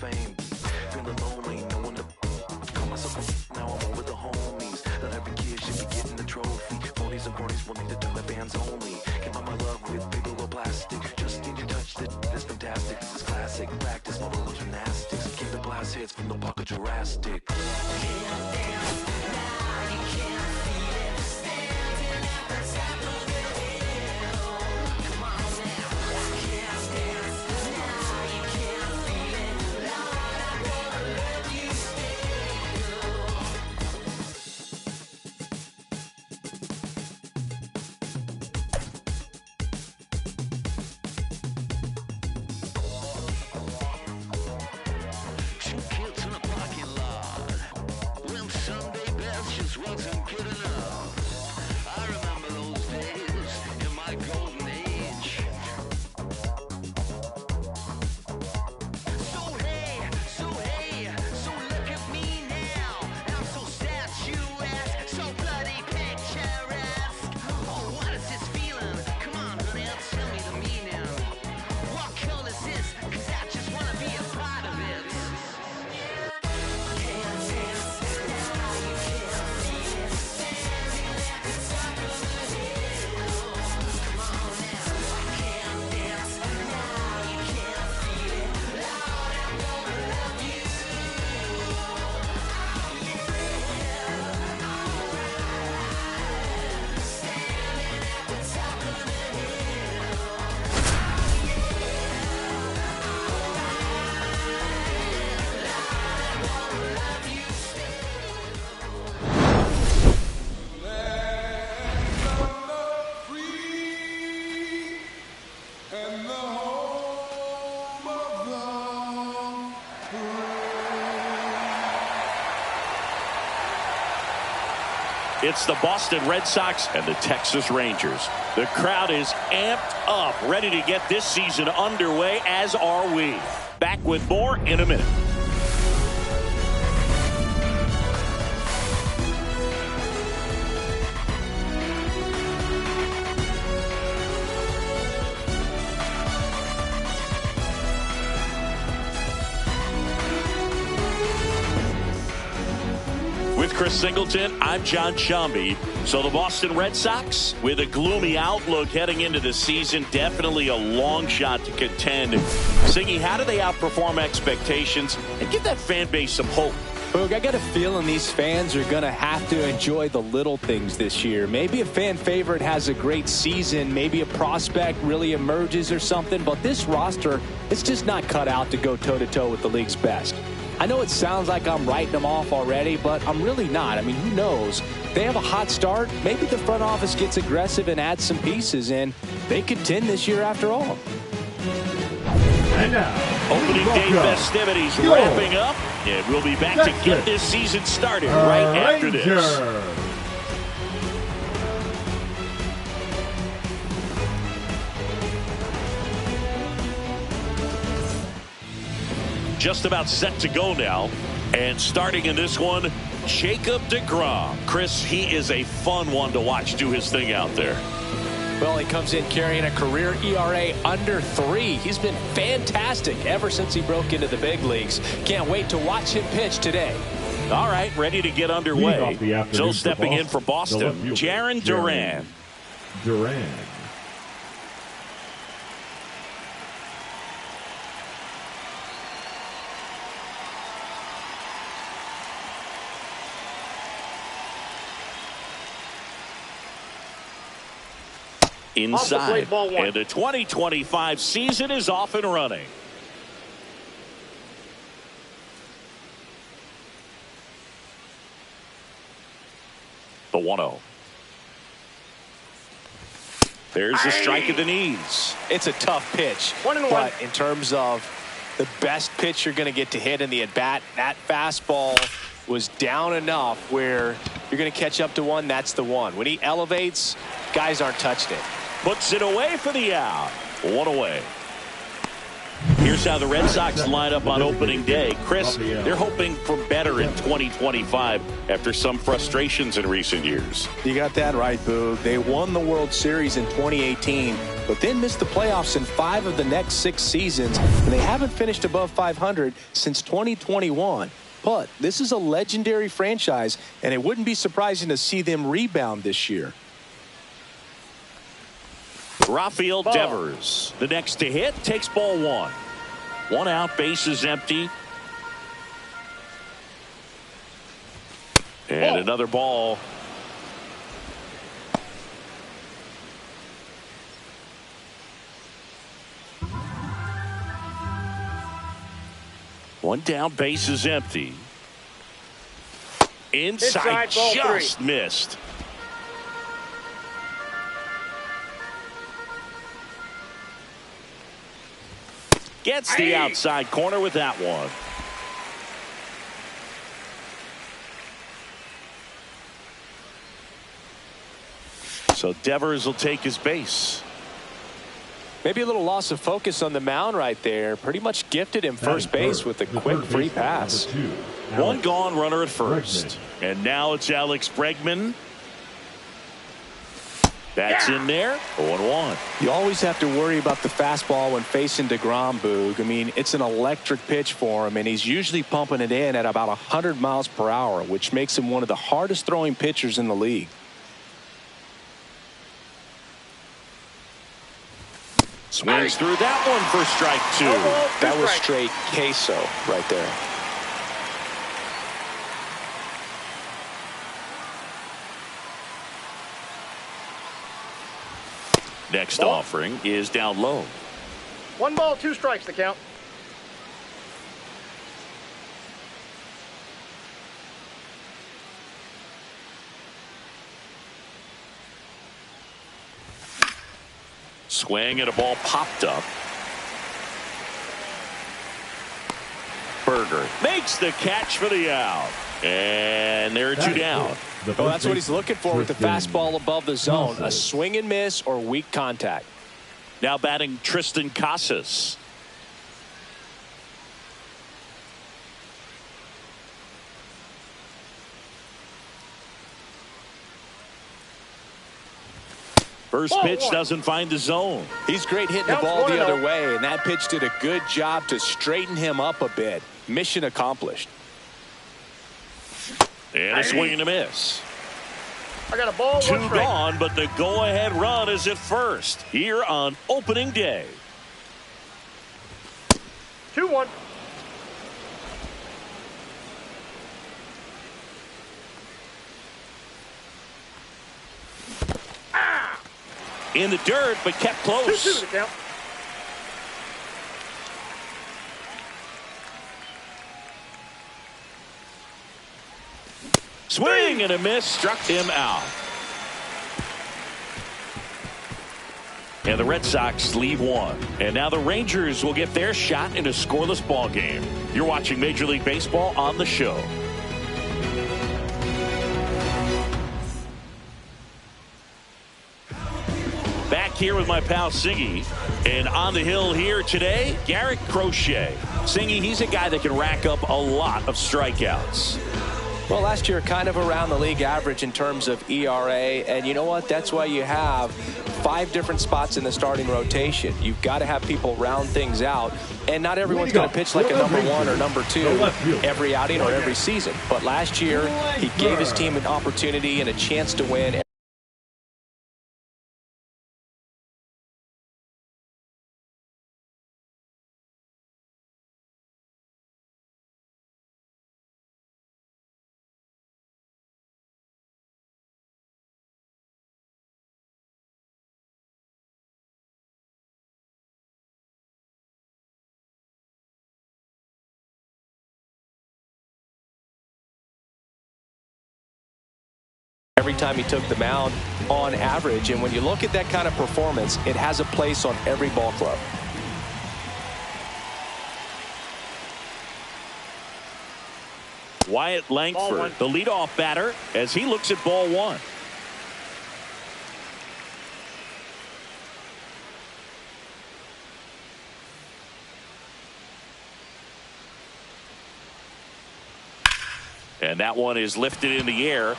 Fame, feeling lonely, no one to call myself. Now I'm over the homies. Not every kid should be getting the trophy. Phonies and cornies will need to turn the bands only. Came out my love with paper or plastic. Just need to touch it. It's fantastic. This is classic practice. My little gymnastics. Keep the blast hits from the pocket Jurassic. Wasn't good enough. I remember those days in my golden age. So look at me now. I'm so statuesque, so bloody picturesque. Oh, what is this feeling? Come on, honey, tell me the meaning. What color is this? 'Cause I just wanna be a part of it. It's the Boston Red Sox and the Texas Rangers. The crowd is amped up, ready to get this season underway, as are we. Back with more in a minute. With Chris Singleton, I'm John Shambi. So the Boston Red Sox, with a gloomy outlook heading into the season, definitely a long shot to contend. Singy, how do they outperform expectations and give that fan base some hope? Boog, I got a feeling these fans are going to have to enjoy the little things this year. Maybe a fan favorite has a great season. Maybe a prospect really emerges or something. But this roster, it's just not cut out to go toe-to-toe with the league's best. I know it sounds like I'm writing them off already, but I'm really not. I mean, who knows? They have a hot start. Maybe the front office gets aggressive and adds some pieces, and they contend this year after all. And now, opening day festivities wrapping up, and we'll be back to get this season started right after this. Just about set to go now, and starting in this one, Jacob deGrom. Chris, he is a fun one to watch do his thing out there. Well, he comes in carrying a career ERA under 3. He's been fantastic ever since he broke into the big leagues. Can't wait to watch him pitch today. All right, ready to get underway. So stepping in for Boston, Jarren Duran. Inside, and the 2025 season is off and running. The 1-0. There's the strike at the knees. It's a tough pitch, but in terms of the best pitch you're going to get to hit in the at-bat, that fastball was down enough where you're going to catch up to one. That's the one. When he elevates, guys aren't touching it. Puts it away for the out. 1 away. Here's how the Red Sox line up on opening day. Chris, they're hoping for better in 2025 after some frustrations in recent years. You got that right, Boog. They won the World Series in 2018, but then missed the playoffs in 5 of the next 6 seasons, and they haven't finished above 500 since 2021. But this is a legendary franchise, and it wouldn't be surprising to see them rebound this year. Rafael Devers, the next to hit, takes ball 1. 1 out, base is empty. And another ball. One down, base is empty. Inside just missed. Gets the outside corner with that one. So Devers will take his base. Maybe a little loss of focus on the mound right there. Pretty much gifted him first base with a quick free pass. 1 gone, runner at first. And now it's Alex Bregman. That's in there. 0-1. You always have to worry about the fastball when facing DeGrom, Boog. I mean, it's an electric pitch for him, and he's usually pumping it in at about 100 miles per hour, which makes him one of the hardest throwing pitchers in the league. Swings through that one for strike 2. That was straight queso right there. Next offering is down low. 1 ball, 2 strikes to count. Swing and a ball popped up. Berger makes the catch for the out. And there are 2 down. Well, that's what he's looking for with the fastball above the zone. A swing and miss or weak contact. Now batting Tristan Casas. First pitch doesn't find the zone. He's great hitting the ball the other way, and that pitch did a good job to straighten him up a bit. Mission accomplished. And a swing and a miss. I got a ball, 2 1 strike. gone, but the go-ahead run is at first here on opening day. 2-1. In the dirt, but kept close. 2-2 to count. Swing and a miss, struck him out. And the Red Sox leave 1. And now the Rangers will get their shot in a scoreless ball game. You're watching Major League Baseball on the show. Back here with my pal Singy. And on the hill here today, Garrett Crochet. Singy, he's a guy that can rack up a lot of strikeouts. Well, last year kind of around the league average in terms of ERA, and you know what? That's why you have 5 different spots in the starting rotation. You've got to have people round things out, and not everyone's going to pitch like a number 1 or number 2 every outing or every season. But last year, he gave his team an opportunity and a chance to win. Every time he took the mound on average, and when you look at that kind of performance, it has a place on every ball club. Wyatt Langford, the leadoff batter, as he looks at ball 1. And that one is lifted in the air.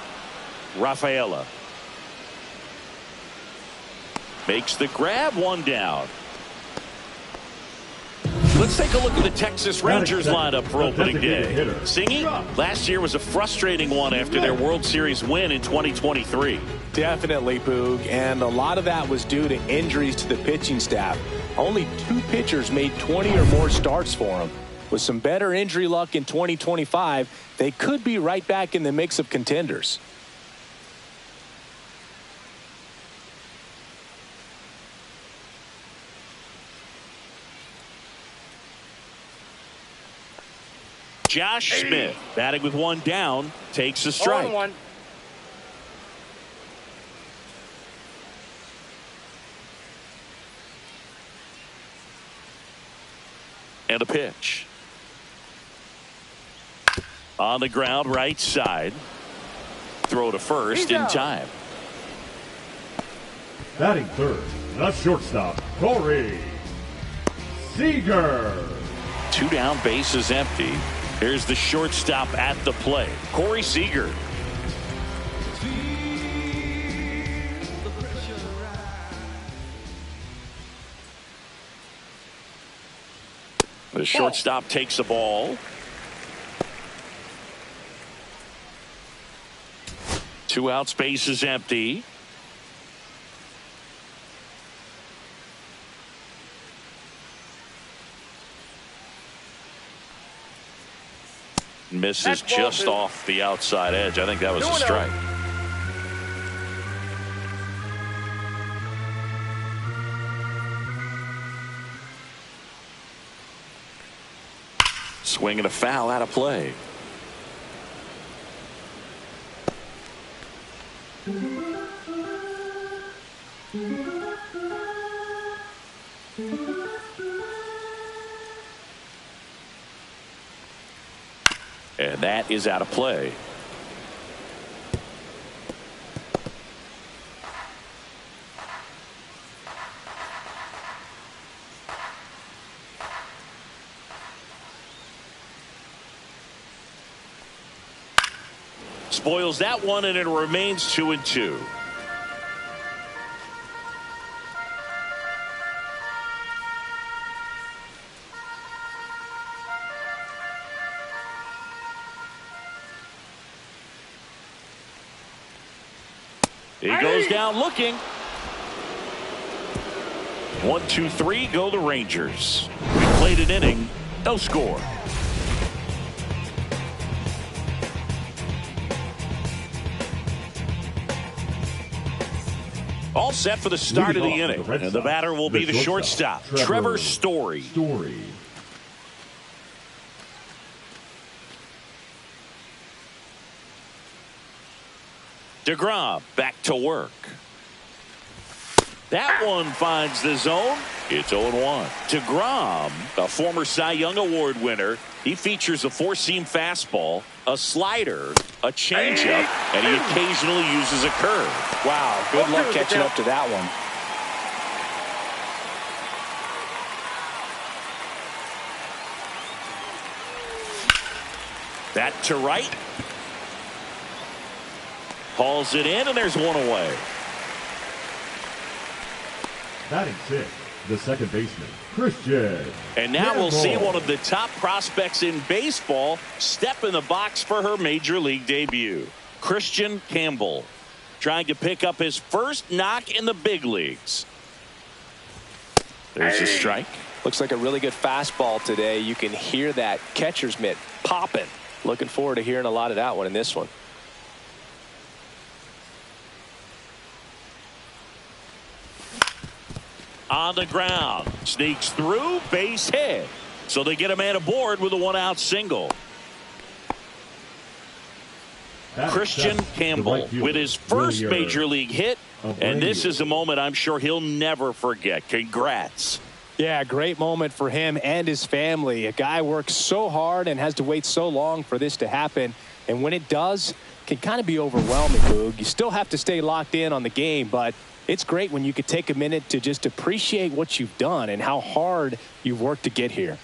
Rafaela makes the grab, one down. Let's take a look at the Texas Rangers lineup for opening day. Singy, last year was a frustrating one after their World Series win in 2023. Definitely, Boog, and a lot of that was due to injuries to the pitching staff. Only 2 pitchers made 20 or more starts for him. With some better injury luck in 2025, they could be right back in the mix of contenders. Josh Smith, batting with one down, takes a strike. 0-1. And a pitch. On the ground, right side. Throw to first in time. Batting third, the shortstop, Corey Seager. 2 down, bases empty. Here's the shortstop at the plate, Corey Seager. The shortstop takes the ball. 2 outs, bases empty. Misses just off the outside edge. I think that was a strike. Swing and a foul, out of play. And that is out of play. Spoils that one, and it remains 2-2. He goes down looking. 1, 2, 3, go the Rangers. We played an inning, no score. All set for the start of the inning. And the batter will be the shortstop, Trevor Story. DeGrom back to work. That one finds the zone. It's 0-1. DeGrom, a former Cy Young Award winner, he features a 4-seam fastball, a slider, a changeup, and he occasionally uses a curve. Wow, good luck catching up to that one. That to right. Hauls it in, and there's one away. Batting 6, the second baseman, Christian. And now Campbell. we'll see one of the top prospects in baseball step in the box for her major league debut. Christian Campbell trying to pick up his first knock in the big leagues. There's a strike. Looks like a really good fastball today. You can hear that catcher's mitt popping. Looking forward to hearing a lot of that one in this one. On the ground, sneaks through, base hit. So they get a man aboard with a 1-out single. Christian Campbell with his first major league hit, and this is a moment I'm sure he'll never forget. Congrats. Yeah, great moment for him and his family. A guy works so hard and has to wait so long for this to happen, and when it does, it can kind of be overwhelming, Boog. You still have to stay locked in on the game, but it's great when you could take a minute to just appreciate what you've done and how hard you've worked to get here.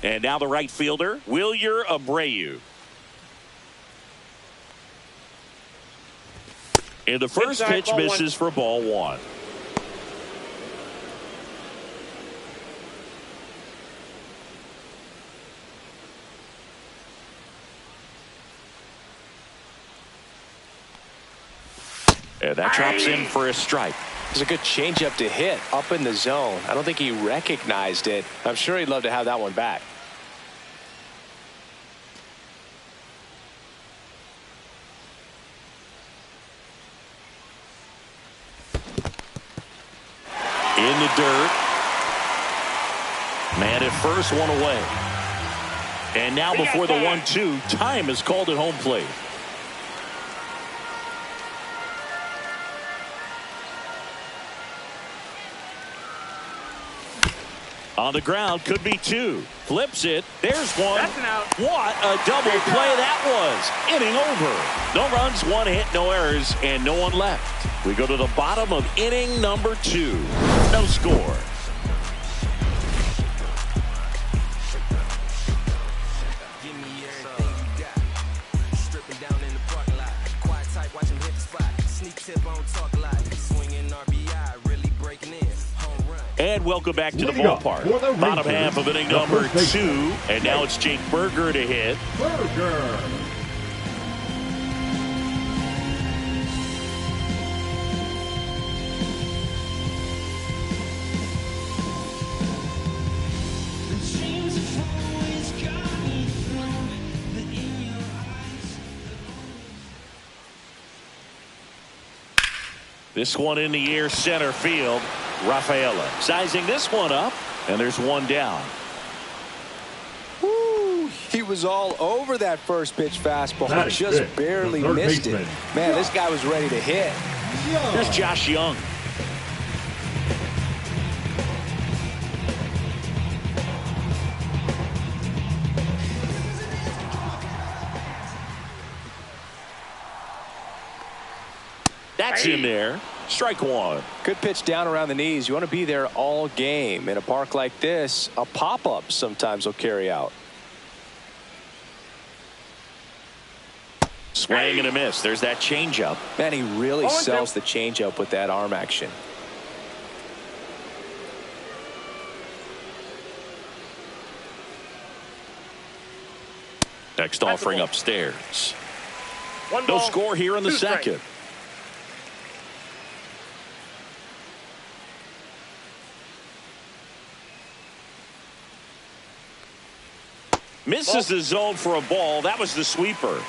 And now the right fielder, Wilyer Abreu. And the first Inside, pitch ball misses for ball one. And that drops in for a strike. It was a good changeup to hit up in the zone. I don't think he recognized it. I'm sure he'd love to have that one back. In the dirt. Man at first, one away. And now before the 1-2, time is called at home plate. On the ground, could be two. Flips it. There's one. That's an out. What a double play that was. Inning over. No runs, one hit, no errors, and no one left. We go to the bottom of inning number 2. No score. And welcome back to the ballpark. Bottom half of inning number 2. And now it's Jake Burger to hit. Burger. This one in the air, center field. Rafaela sizing this one up, and there's one down. Woo, he was all over that first pitch fastball. That is Just good. barely The third missed it. baseman. Man, this guy was ready to hit. Here's Josh Young. That's in there. Strike one. Good pitch down around the knees. You want to be there all game. In a park like this, a pop-up sometimes will carry out. Swing and a miss. There's that changeup. Man, he really sells the changeup with that arm action. Next offering upstairs. One No ball, score here in the 2 strikes. second. Misses the zone for a ball. That was the sweeper.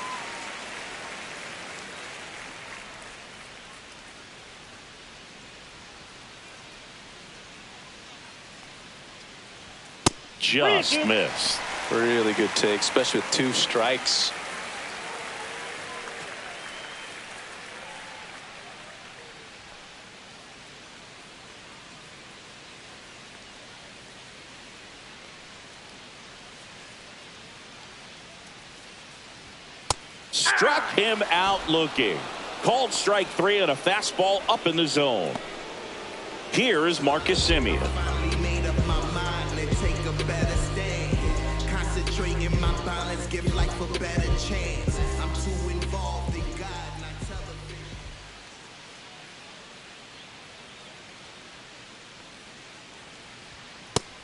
Just missed. Really good take, especially with 2 strikes. Struck him out looking. Called strike 3 on a fastball up in the zone. Here is Marcus Semien.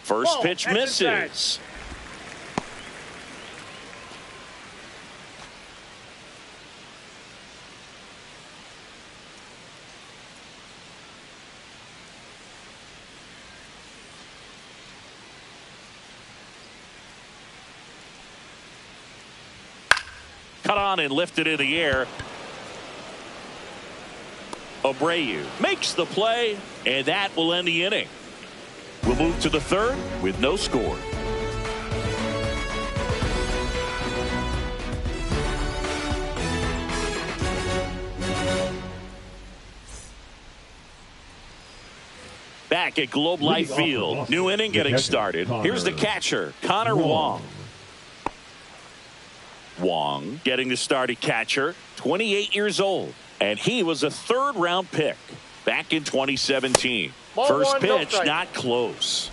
First pitch misses. Cut on and lifted in the air. Abreu makes the play, and that will end the inning. We'll move to the third with no score. Back at Globe Life Field, new inning getting started. Here's the catcher, Connor Wong. Wong getting the start at catcher, 28 years old, and he was a 3rd-round pick back in 2017. Ball First one, no pitch, strike. not close.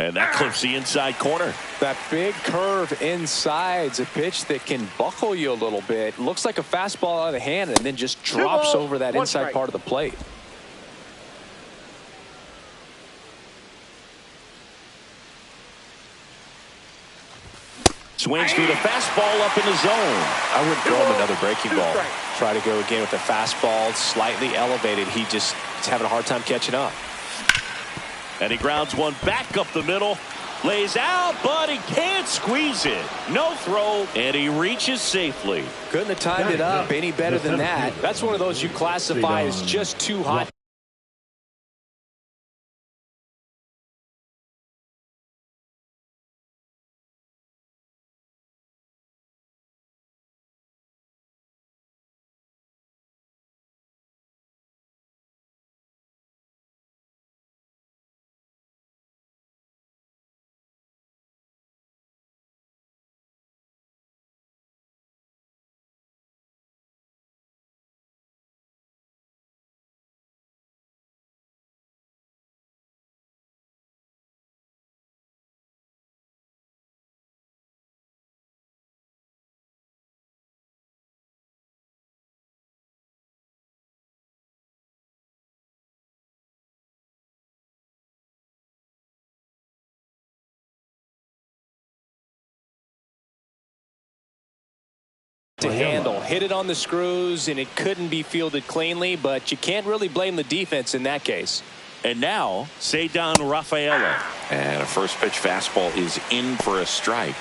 And that clips the inside corner. That big curve inside's a pitch that can buckle you a little bit. Looks like a fastball out of the hand and then just drops over that inside part of the plate. Swings through the fastball up in the zone. I wouldn't throw him another breaking ball. Try to go again with the fastball slightly elevated. He's having a hard time catching up. And he grounds one back up the middle. Lays out, but he can't squeeze it. No throw, and he reaches safely. Couldn't have timed it up any better than that. That's one of those you classify as just too hot. To handle, hit it on the screws, and it couldn't be fielded cleanly, but you can't really blame the defense in that case. And now, Ceddanne Rafaela. And a first pitch fastball is in for a strike.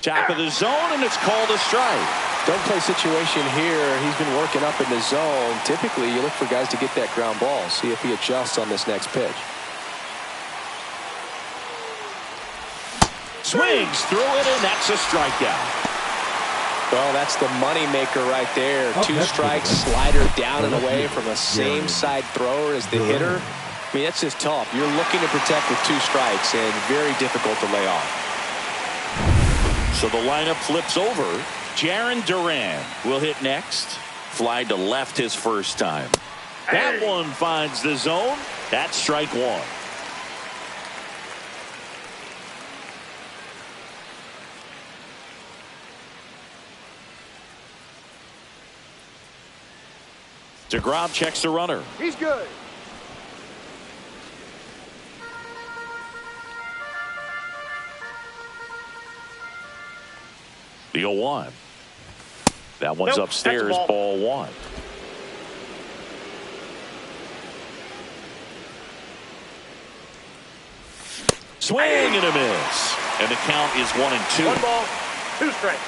Top of the zone, and it's called a strike. Don't play situation here. He's been working up in the zone. Typically, you look for guys to get that ground ball. See if he adjusts on this next pitch. Swings through it, and that's a strikeout. Well, that's the money maker right there. Two strikes, slider down and away from a same side thrower as the hitter. I mean, that's just tough. You're looking to protect with two strikes and very difficult to lay off. So the lineup flips over. Jarren Duran will hit next. Fly to left his first time. That one finds the zone. That's strike one. DeGrom checks the runner. He's good. The 0-1. That one's Nope, upstairs, ball one. Swing and a miss. And the count is 1-2. 1 ball, 2 strikes.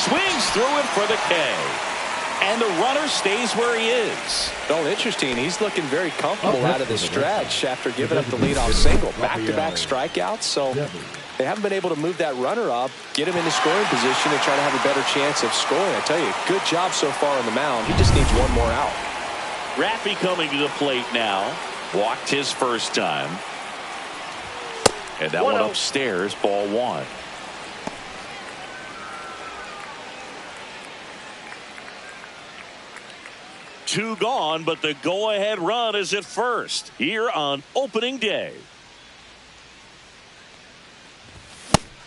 Swings through it for the K. And the runner stays where he is. Oh, interesting. He's looking very comfortable out of the stretch after giving up the leadoff single. Back-to-back strikeouts. So they haven't been able to move that runner up, get him into scoring position, and try to have a better chance of scoring. I tell you, good job so far on the mound. He just needs one more out. Raffy coming to the plate now. Walked his first time. And that one upstairs, ball one. Two gone, but the go-ahead run is at first here on opening day.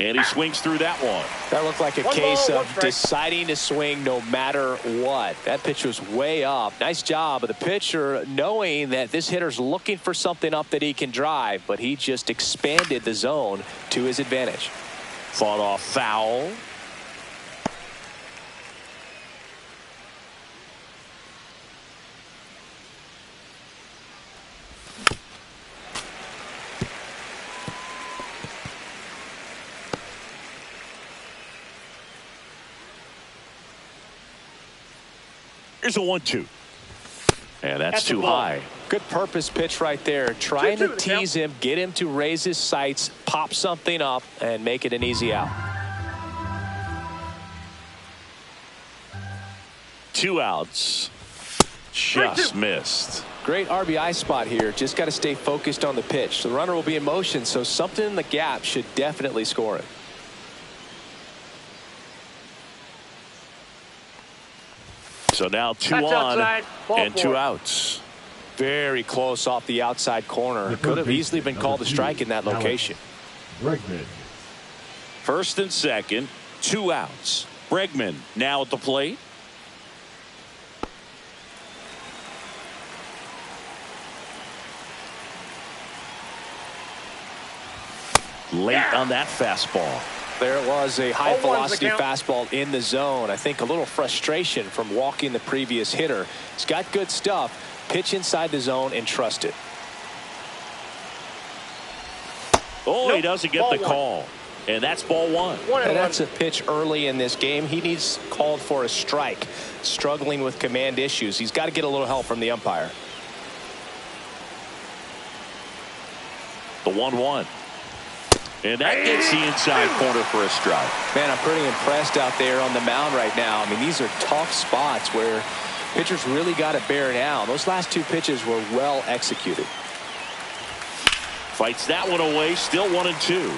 And he swings through that one. That looked like a case of deciding to swing no matter what. That pitch was way up. Nice job of the pitcher knowing that this hitter's looking for something up that he can drive, but he just expanded the zone to his advantage. Fought off foul. Here's a 1-2. And that's too high. Good purpose pitch right there. Trying to tease him, get him to raise his sights, pop something up, and make it an easy out. 2 outs. Just missed. Great RBI spot here. Just got to stay focused on the pitch. The runner will be in motion, so something in the gap should definitely score it. So now 2 That's on outside. Ball and 2 4. outs. Very close off the outside corner. Could have easily been called a strike in that location. Bregman. First and second, 2 outs. Bregman now at the plate. Late on that fastball. There was a high 0-1's the velocity count. fastball in the zone. I think a little frustration from walking the previous hitter. He's got good stuff. Pitch inside the zone and trust it. Oh, he Nope. doesn't get Ball the 1. call. And that's ball 1. 1-1. And that's a pitch early in this game. He needs called for a strike. Struggling with command issues. He's got to get a little help from the umpire. The 1-1. And that gets the inside corner for a strike. Man, I'm pretty impressed out there on the mound right now. I mean, these are tough spots where pitchers really got to bear down. Those last 2 pitches were well executed. Fights that one away. Still 1-2.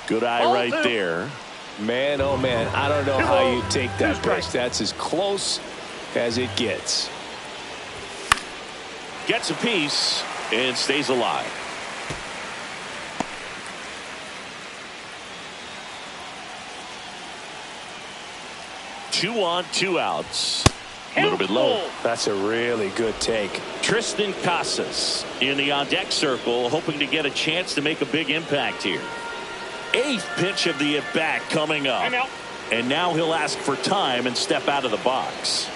Good eye Ball right 2. there. Man, oh man, I don't know how you take that 2 strikes. pitch. That's as close as it gets. Gets a piece and stays alive. Two on, 2 outs. A little bit low. That's a really good take. Tristan Casas in the on-deck circle, hoping to get a chance to make a big impact here. 8th pitch of the at-bat coming up. I'm out. And now he'll ask for time and step out of the box.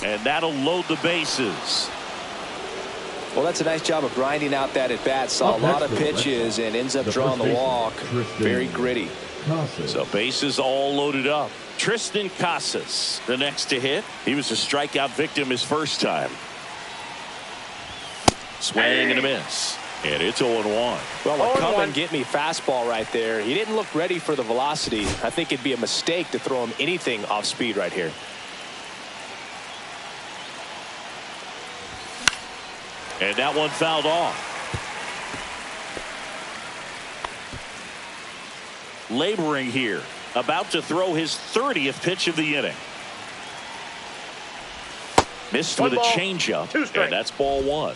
And that'll load the bases. Well, that's a nice job of grinding out that at bat. Saw a lot of pitches and ends up drawing the walk. Very gritty. So bases all loaded up. Tristan Casas, the next to hit. He was a strikeout victim his first time. Swing and a miss. And it's 0-1. Well, a come 0-1. and get me fastball right there. He didn't look ready for the velocity. I think it'd be a mistake to throw him anything off speed right here. And that one fouled off. Laboring here. About to throw his 30th pitch of the inning. Missed with a 1 ball, changeup. 2 strikes. And that's ball 1.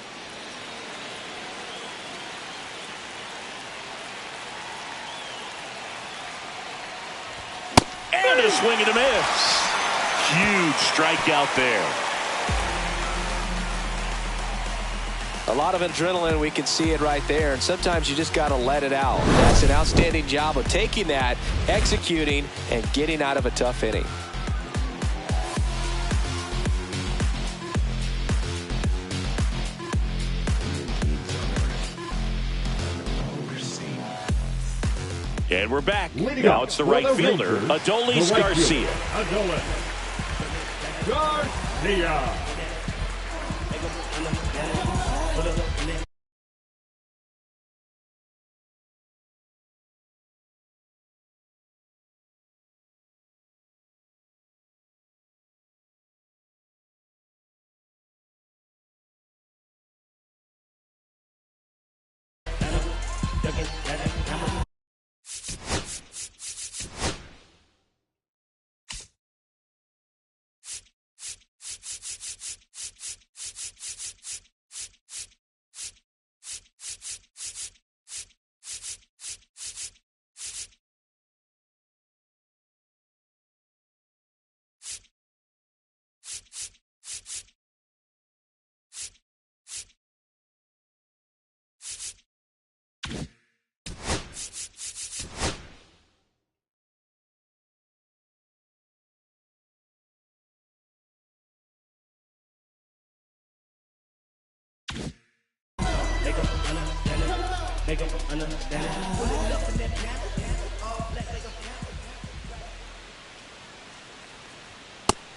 And a swing and a miss. Huge strikeout there. A lot of adrenaline, we can see it right there, and sometimes you just got to let it out. That's an outstanding job of taking that, executing, and getting out of a tough inning. And we're back. Leading Now up it's the for right the fielder, Rangers, Adolis the right Garcia. fielder, Adolis Garcia.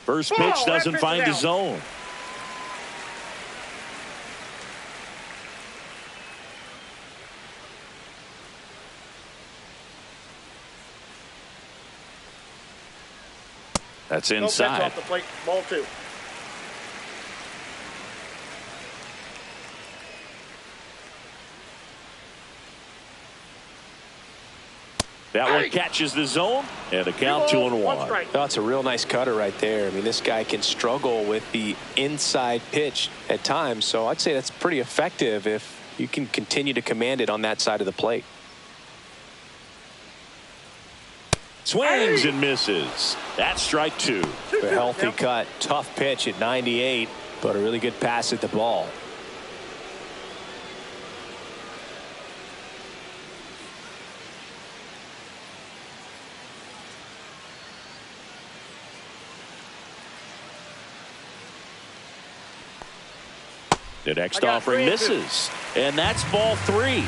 First pitch doesn't find the zone. That's inside. Nope, that's off the plate. Ball 2. That one catches the zone, and a count 2-1. That's a real nice cutter right there. I mean, this guy can struggle with the inside pitch at times, so I'd say that's pretty effective if you can continue to command it on that side of the plate. Swings and misses. That's strike 2. A healthy cut, tough pitch at 98, but a really good pass at the ball. The next offering misses, and that's ball 3.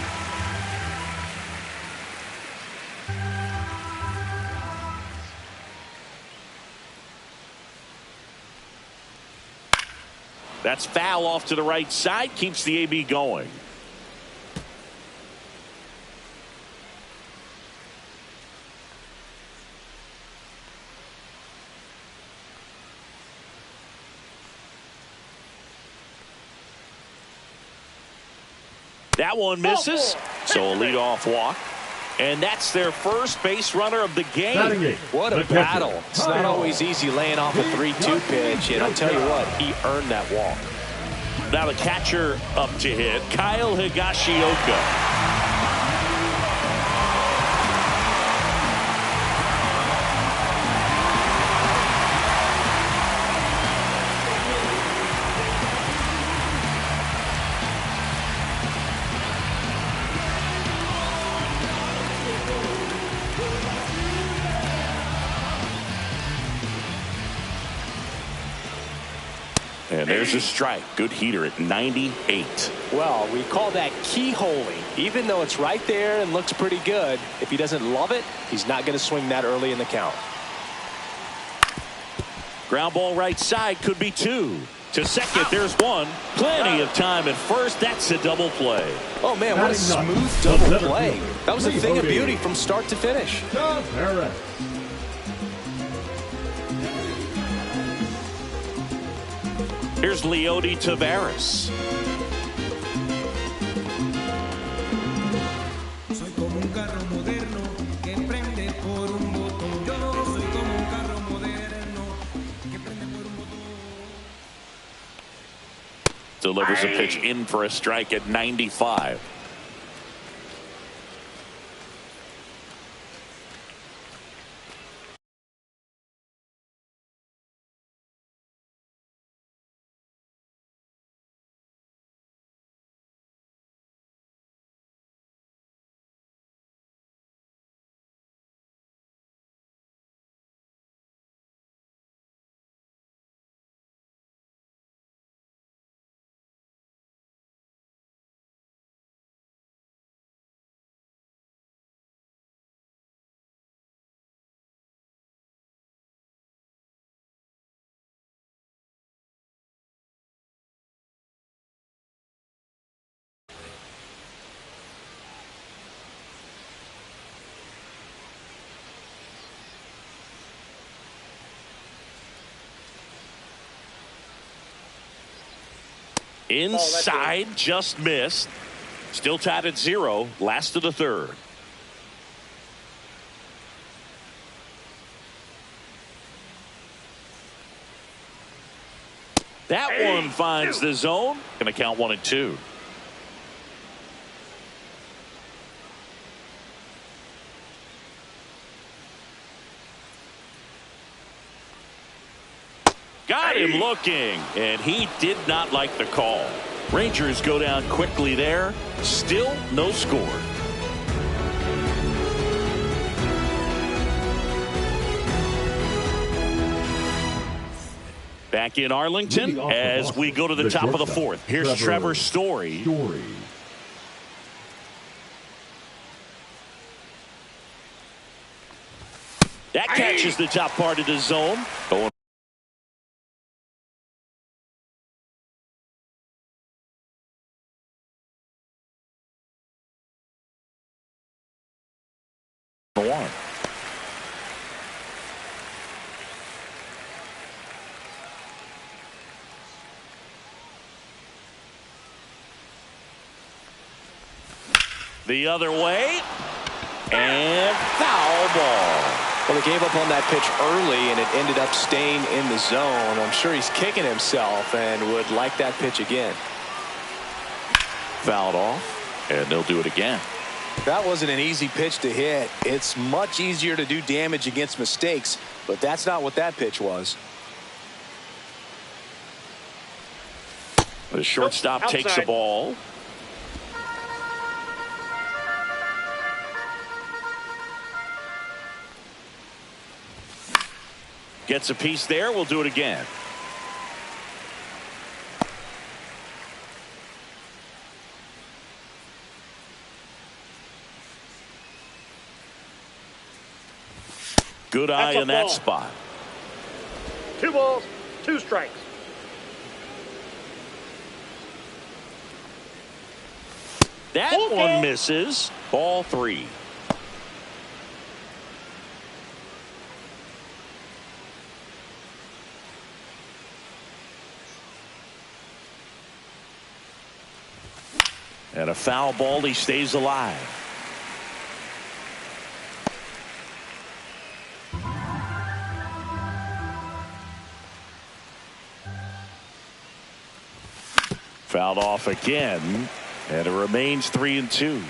That's foul off to the right side, keeps the AB going. That one misses, so a leadoff walk. And that's their first base runner of the game. What a battle. It's not always easy laying off a 3-2 pitch, and I'll tell you what, he earned that walk. Now the catcher up to hit, Kyle Higashioka. And there's a strike. Good heater at 98. Well, we call that keyholing. Even though it's right there and looks pretty good, if he doesn't love it, he's not going to swing that early in the count. Ground ball right side, could be 2. To second, there's 1. Plenty of time at first. That's a double play. Oh, man, what a smooth double play. That was a thing of beauty from start to finish. Here's Leody Taveras. Delivers a pitch in for a strike at 95. Inside, just missed. Still tied at 0. Last of the 3rd. That one finds the zone. Going to count 1-2. Got him looking, and he did not like the call. Rangers go down quickly there. Still no score. Back in Arlington as we go to the top of the 4th. Here's Trevor Story. That catches the top part of the zone. Going 1. The other way. And foul ball. Well, they gave up on that pitch early, and it ended up staying in the zone. I'm sure he's kicking himself and would like that pitch again. Fouled off, and they'll do it again. That wasn't an easy pitch to hit. It's much easier to do damage against mistakes, but that's not what that pitch was. The shortstop takes the ball. Gets a piece there. We'll do it again. Good eye in that spot. 2 balls, 2 strikes. That one misses. Ball 3. And a foul ball. He stays alive. Fouled off again, and it remains 3-2.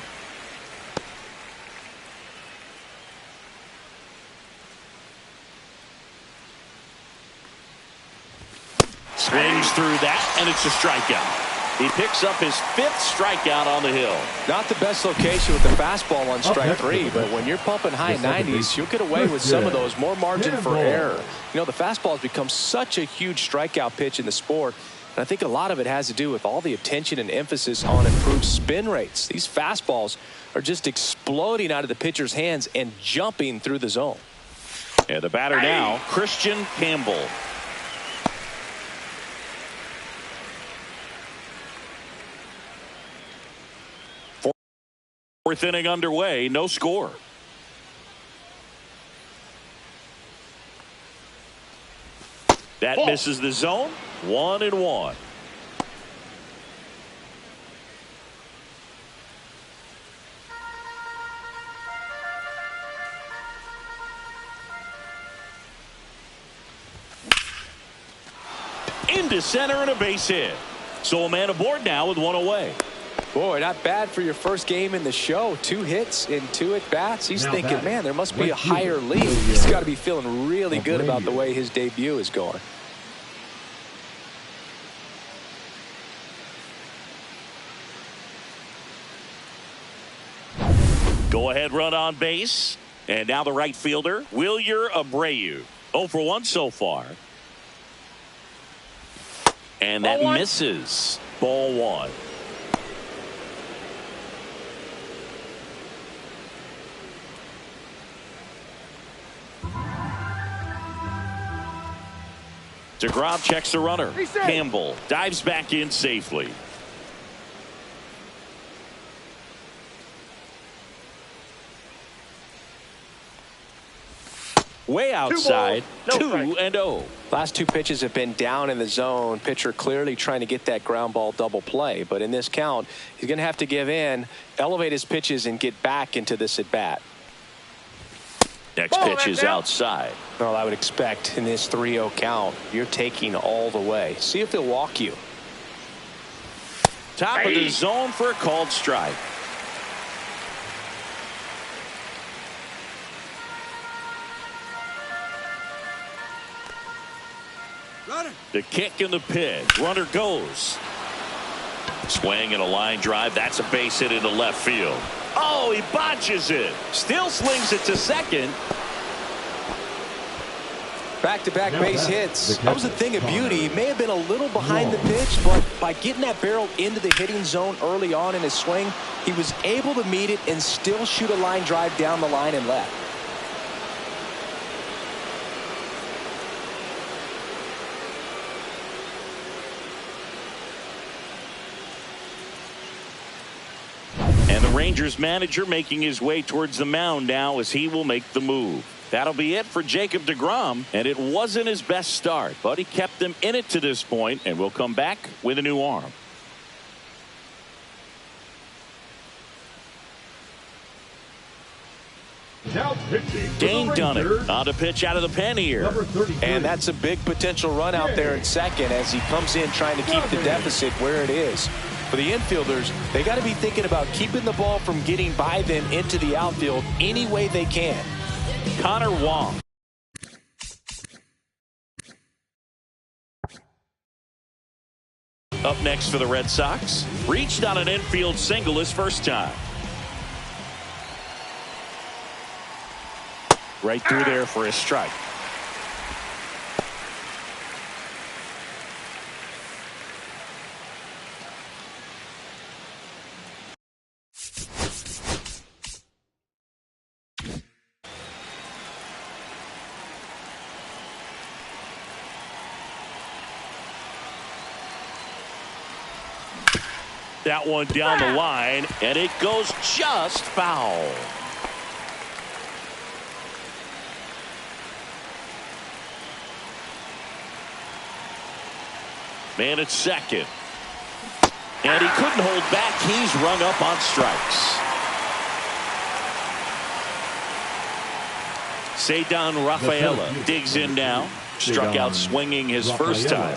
Swings through that, and it's a strikeout. He picks up his 5th strikeout on the hill. Not the best location with the fastball on strike 3, but when you're pumping high 90s, you'll get away with some of those. More margin for error. You know, the fastball has become such a huge strikeout pitch in the sport. And I think a lot of it has to do with all the attention and emphasis on improved spin rates. These fastballs are just exploding out of the pitcher's hands and jumping through the zone. And the batter now, Christian Campbell. Fourth inning underway, no score. That misses the zone. 1-1. Into center and a base hit. So a man aboard now with 1 away. Boy, not bad for your first game in the show. 2 hits in 2 at-bats. He's thinking, man, there must be a higher lead. He's got to be feeling really good about the way his debut is going. Go ahead run on base. And now the right fielder, Wilyer Abreu. 0 for 1 so far. And that misses. Ball 1. DeGrom checks the runner. Campbell dives back in safely. Way outside. 2-0. Last 2 pitches have been down in the zone. Pitcher clearly trying to get that ground ball double play. But in this count, he's going to have to give in, elevate his pitches, and get back into this at bat. Next pitch is outside. Well, I would expect in this 3-0 count, you're taking all the way. See if he'll walk you. Top of the zone for a called strike. The kick and the pitch. Runner goes. Swing and a line drive. That's a base hit into left field. Oh, he botches it. Still slings it to second. Back-to-back base hits. That was a thing of beauty. He may have been a little behind the pitch, but by getting that barrel into the hitting zone early on in his swing, he was able to meet it and still shoot a line drive down the line and left. And the Rangers manager making his way towards the mound now as he will make the move. That'll be it for Jacob deGrom, and it wasn't his best start, but he kept them in it to this point and will come back with a new arm. Now pitching. Dane Dunning on to pitch out of the pen here. And that's a big potential run out there in second as he comes in trying to keep the deficit where it is. For the infielders, they got to be thinking about keeping the ball from getting by them into the outfield any way they can. Connor Wong. Up next for the Red Sox. Reached on an infield single his first time. Right through there for a strike. That one down the line, and it goes just foul. Man at second. And he couldn't hold back. He's rung up on strikes. Ceddanne Rafaela digs in now. Struck out swinging his first time.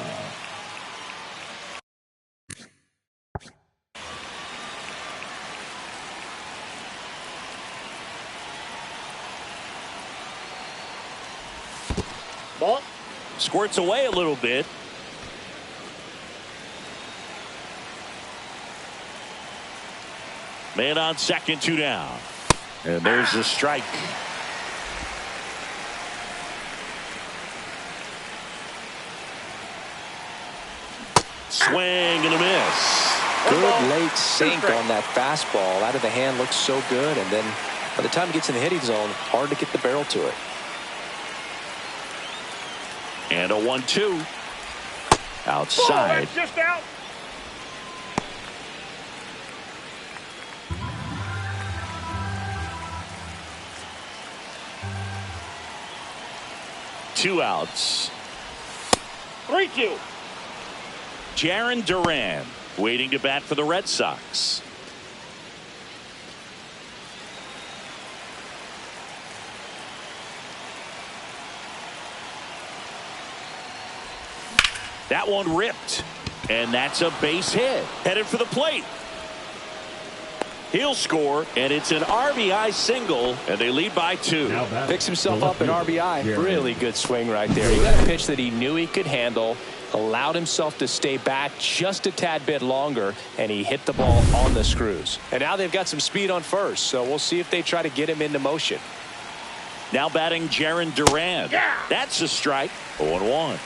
Ball. Squirts away a little bit. Man on second, 2 down. And there's the strike. Swing and a miss. Good late sink on that fastball. Out of the hand, looks so good. And then by the time it gets in the hitting zone, hard to get the barrel to it. And a 1-2. Outside. That's just out. Two outs. 3-2. Jarren Duran waiting to bat for the Red Sox. That one ripped, and that's a base hit. Headed for the plate. He'll score, and it's an RBI single, and they lead by 2. Picks himself up an RBI. Really good swing right there. He got a pitch that he knew he could handle, allowed himself to stay back just a tad bit longer, and he hit the ball on the screws. And now they've got some speed on first, so we'll see if they try to get him into motion. Now batting Jarren Duran. That's a strike. 0-1.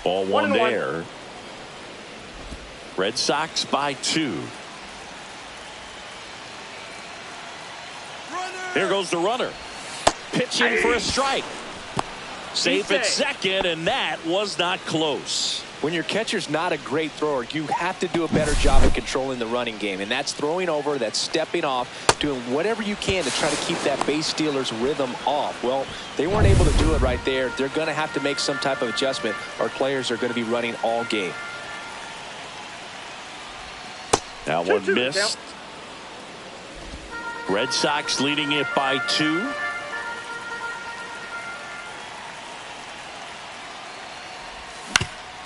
Ball one 1-1. there. Red Sox by 2. Here goes the runner. Pitching for a strike. Safe at second, and that was not close. When your catcher's not a great thrower, you have to do a better job at controlling the running game, and that's throwing over, that's stepping off, doing whatever you can to try to keep that base stealer's rhythm off. Well, they weren't able to do it right there. They're going to have to make some type of adjustment. Our players are going to be running all game. That one missed. Red Sox leading it by 2.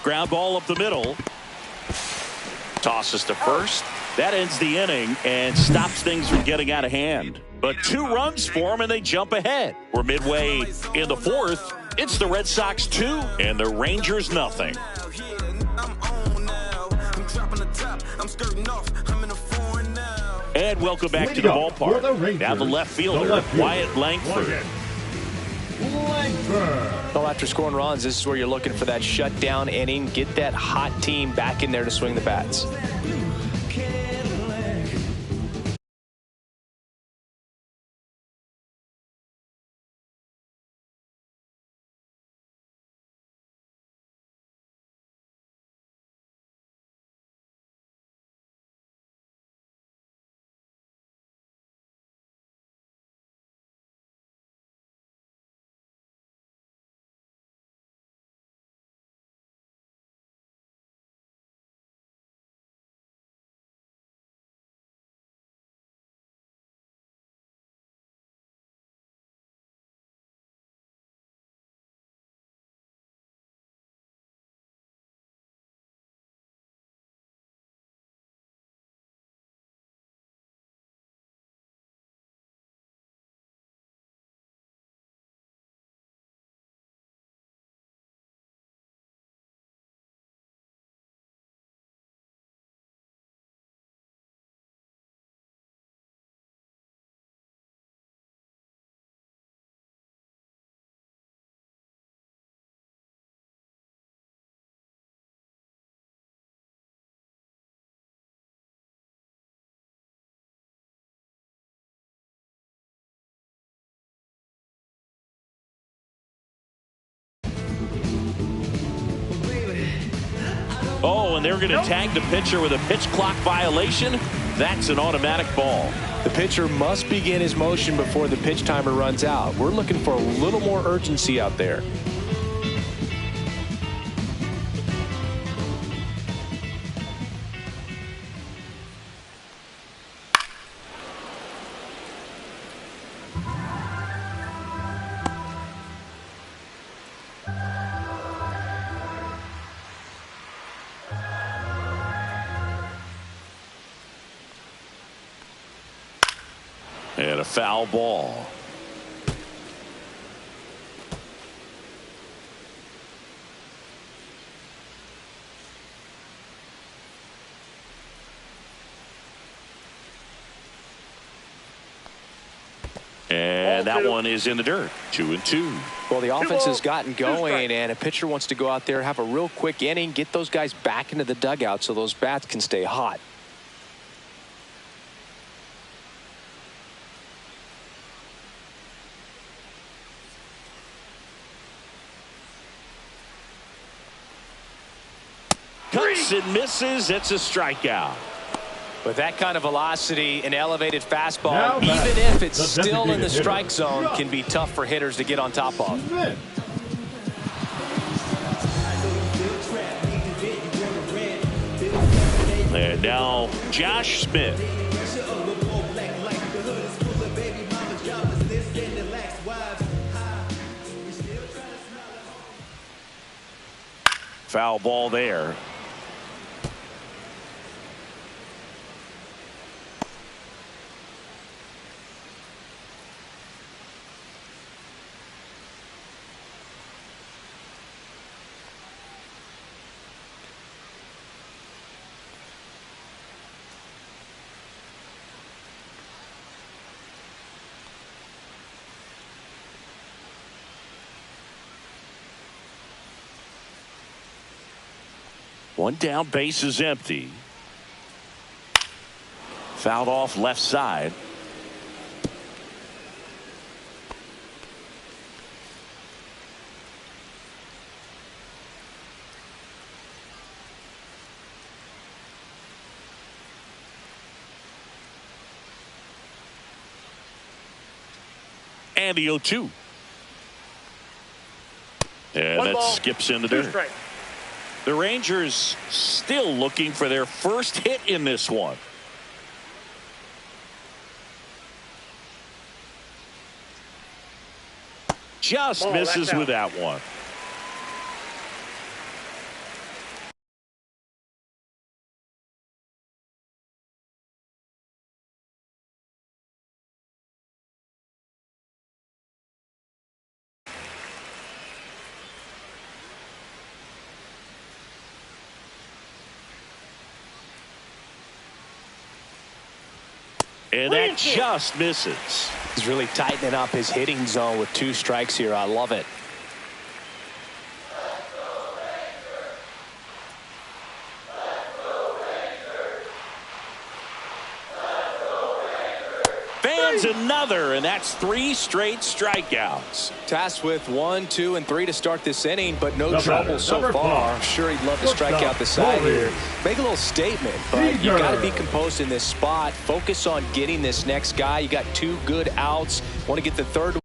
Ground ball up the middle. Tosses to first. That ends the inning and stops things from getting out of hand. But 2 runs for them and they jump ahead. We're midway in the 4th. It's the Red Sox 2 and the Rangers nothing. And welcome back to the ballpark. Now the left fielder, Wyatt Langford. Well, after scoring runs, this is where you're looking for that shutdown inning. Get that hot team back in there to swing the bats. Oh, and they're going to tag the pitcher with a pitch clock violation. That's an automatic ball. The pitcher must begin his motion before the pitch timer runs out. We're looking for a little more urgency out there. And a foul ball. And that one is in the dirt. 2-2. Well, the offense has gotten going, and a pitcher wants to go out there, have a real quick inning, get those guys back into the dugout so those bats can stay hot. Cuts and misses. It's a strikeout. With that kind of velocity, an elevated fastball, even if it's still in the strike zone, can be tough for hitters to get on top of. And now Josh Smith. Foul ball there. One down, base is empty. Fouled off left side. And the 0-2. And that skips into dirt. The Rangers still looking for their first hit in this one. Just misses with that one. And that just misses. He's really tightening up his hitting zone with 2 strikes here. I love it. Fans another, and that's 3 straight strikeouts. Tasked with 1, 2, and 3 to start this inning, but no trouble so far. I'm sure he'd love to strike out the side here. Make a little statement, but you got to be composed in this spot. Focus on getting this next guy. You got 2 good outs. Want to get the third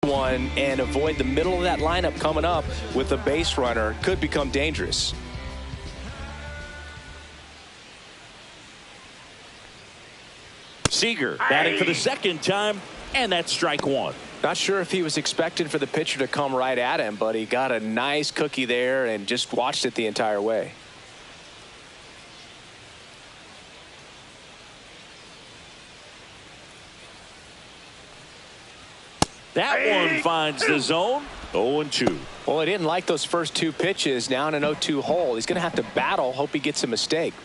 one and avoid the middle of that lineup coming up with a base runner. Could become dangerous. Seager batting for the second time, and that's strike 1. Not sure if he was expecting for the pitcher to come right at him, but he got a nice cookie there and just watched it the entire way. That one finds the zone. 0-2. Well, he didn't like those first 2 pitches. Now in an 0-2 hole. He's going to have to battle. Hope he gets a mistake.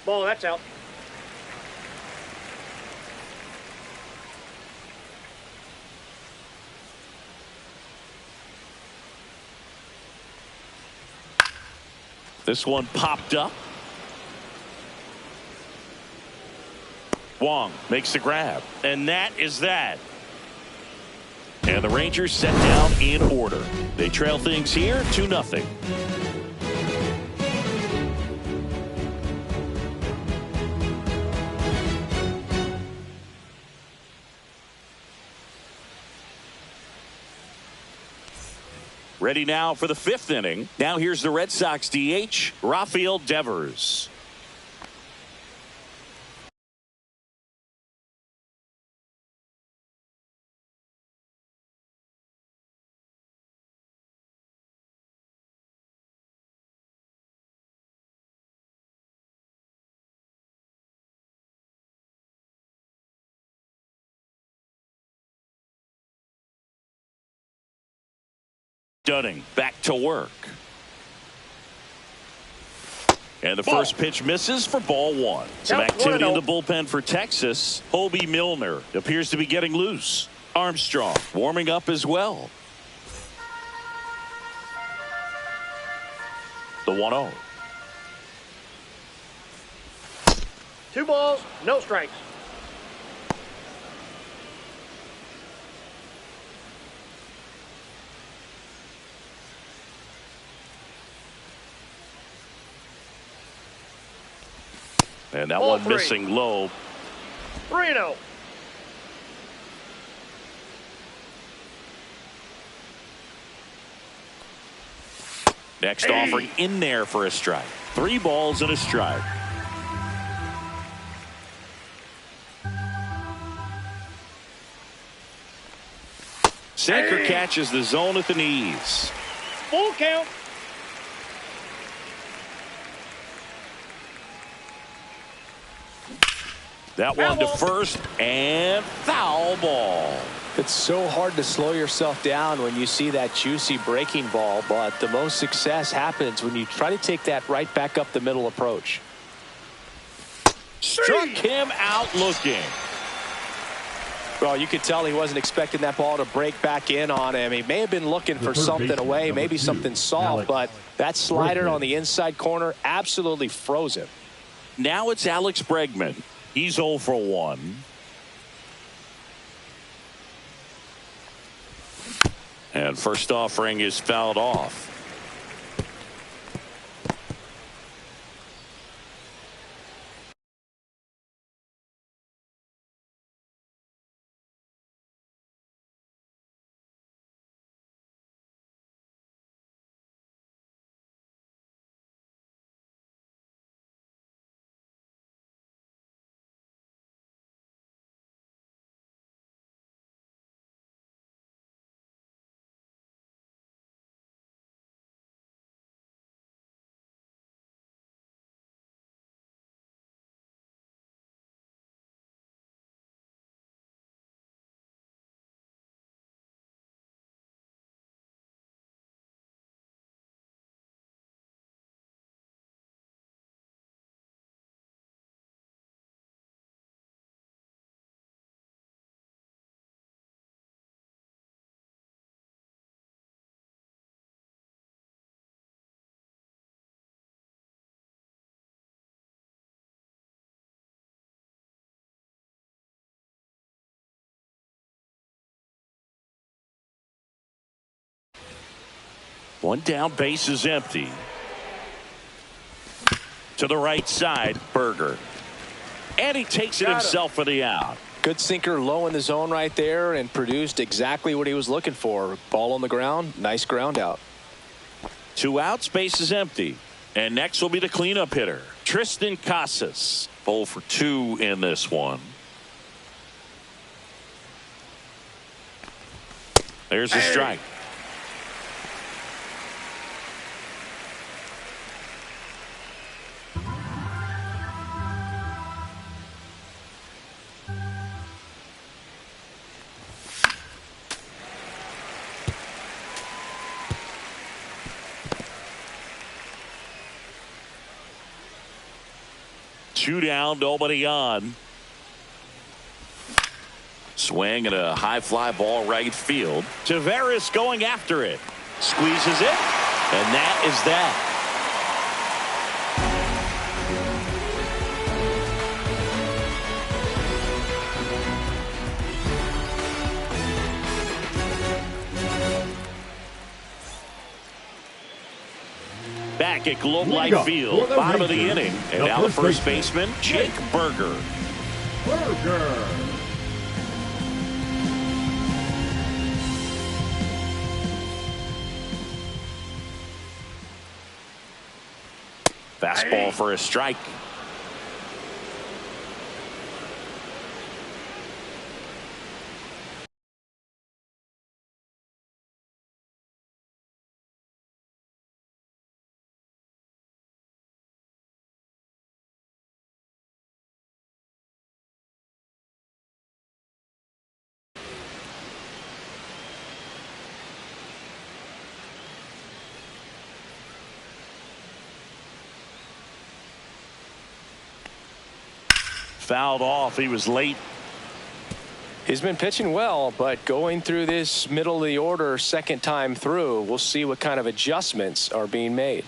Ball, that's out. This one popped up. Wong makes the grab, and that is that. And the Rangers set down in order. They trail things here 2-0. Ready now for the 5th inning. Now here's the Red Sox DH, Rafael Devers. Dunning back to work. And the first pitch misses for ball 1. Some activity in the bullpen for Texas. Hobie Milner appears to be getting loose. Armstrong warming up as well. The 1-0. 2 balls, no strikes. And that one missing low. 3-0. Next offering in there for a strike. 3 balls and a strike. Sinker catches the zone at the knees. Full count. That Foul one to ball. first, and foul ball. It's so hard to slow yourself down when you see that juicy breaking ball, but the most success happens when you try to take that right back up the middle approach. Struck him out looking. Well, you could tell he wasn't expecting that ball to break back in on him. He may have been looking for something away, maybe something soft, but that slider on the inside corner absolutely froze him. Now it's Alex Bregman. He's 0 for 1. And first offering is fouled off. One down, base is empty. To the right side, Berger. And he takes it himself for the out. Good sinker low in the zone right there and produced exactly what he was looking for. Ball on the ground, nice ground out. 2 outs, base is empty. And next will be the cleanup hitter, Triston Casas. 0 for 2 in this one. There's a strike. Two down, nobody on. Swing and a high fly ball right field. Taveras going after it. Squeezes it. And that is that. Back at Globe Life Field, bottom of the inning. And now the first baseman, Jake Berger. Fastball for a strike. Fouled off. He was late. He's been pitching well, but going through this middle of the order second time through, we'll see what kind of adjustments are being made.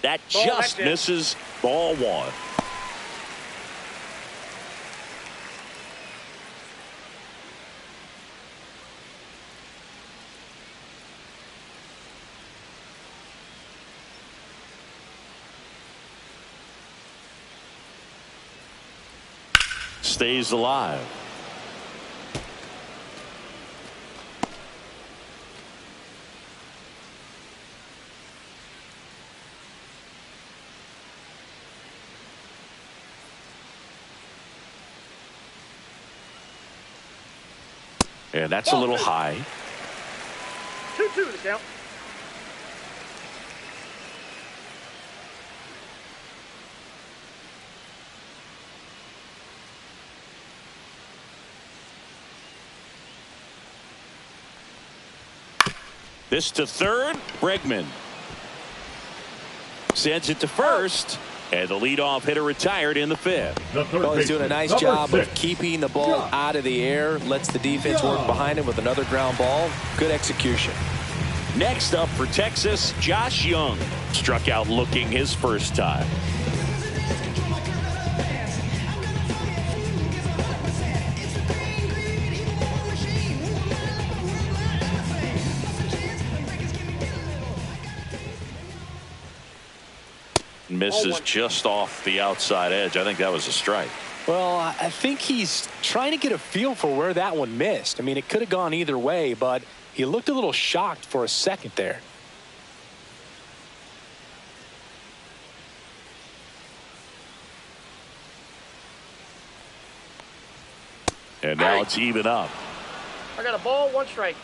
That just misses. Ball 1. Stays alive. And that's a little high. 2-2 the count. This to third. Bregman sends it to first. And the leadoff hitter retired in the fifth. Well, he's doing a nice job of keeping the ball out of the air. Lets the defense work behind him with another ground ball. Good execution. Next up for Texas, Josh Young. Struck out looking his first time. Misses just off the outside edge. I think that was a strike. Well, I think he's trying to get a feel for where that one missed. I mean, it could have gone either way, but he looked a little shocked for a second there. And now it's even up. I got a ball, 1 strike.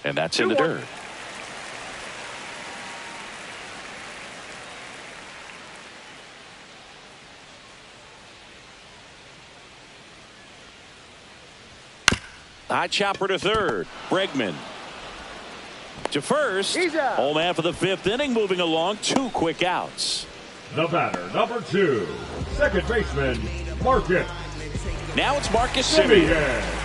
And that's in the dirt. High chopper to third. Bregman to first. Home half of the 5th inning, moving along. 2 quick outs. The batter, number 2, second baseman, Marcus. Now it's Marcus Semien.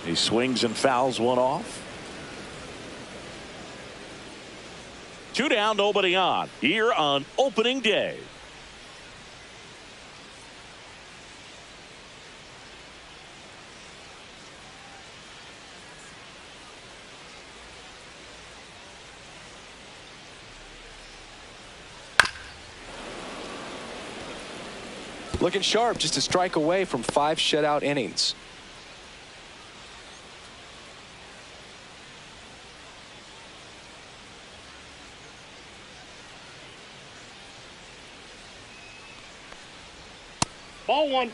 He swings and fouls one off. 2 down, nobody on. Here on opening day. Looking sharp, just a strike away from 5 shutout innings. Ball 1.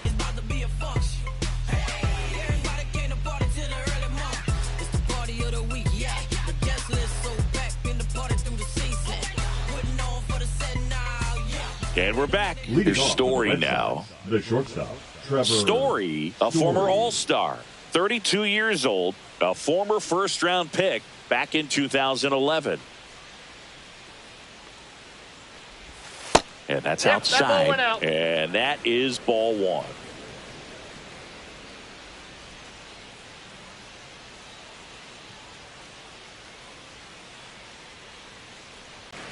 It's about to be a function. Hey, everybody came to party till the early morning. It's the party of the week, yeah. The guest list so back in the party through the season. Putting on for the set now, yeah. And we're back. Here's Story now. The shortstop, Trevor Story, a former All-Star, 32 years old, a former first-round pick back in 2011. And that's outside. That ball went out. And that is ball 1.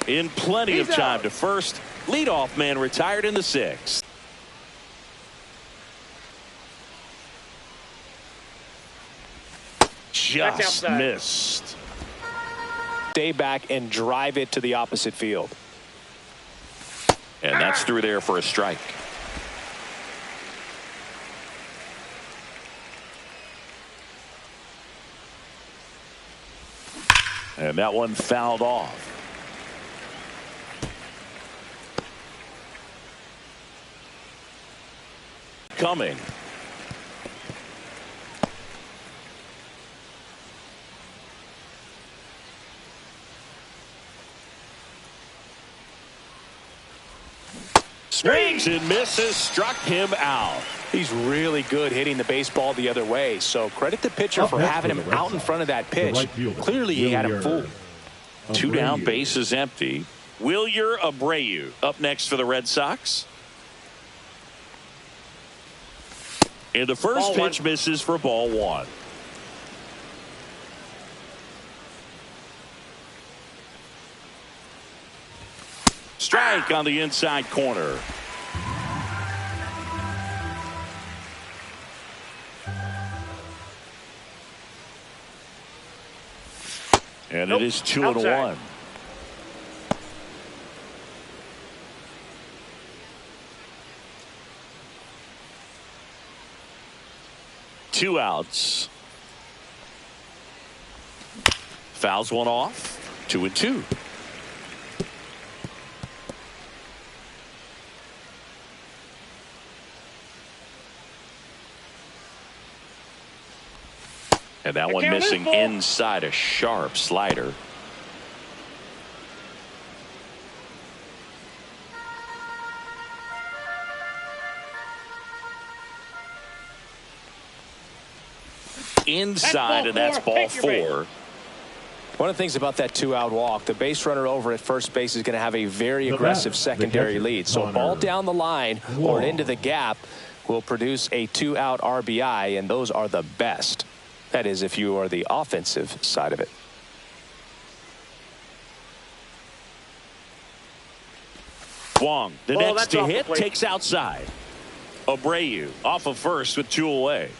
In plenty of time to first. Leadoff man retired in the 6th. Just missed. Stay back and drive it to the opposite field. And that's through there for a strike. And that one fouled off. Coming. Swings and misses, struck him out. He's really good hitting the baseball the other way, so credit the pitcher for having him out in front of that pitch. Clearly he had him fooled. 2 down, base is empty. Wilyer Abreu up next for the Red Sox. And the first pitch misses for ball 1. Strike on the inside corner. And it is 2-1. 2 outs. Fouls one off. 2-2. And that one missing inside, a sharp slider. Inside, and that's ball 4. One of the things about that 2-out walk, the base runner over at first base is going to have a very aggressive secondary lead. So a ball down the line or into the gap will produce a 2-out RBI, and those are the best. That is, if you are the offensive side of it. Wong, the next to hit, takes outside. Abreu off of first with 2 away.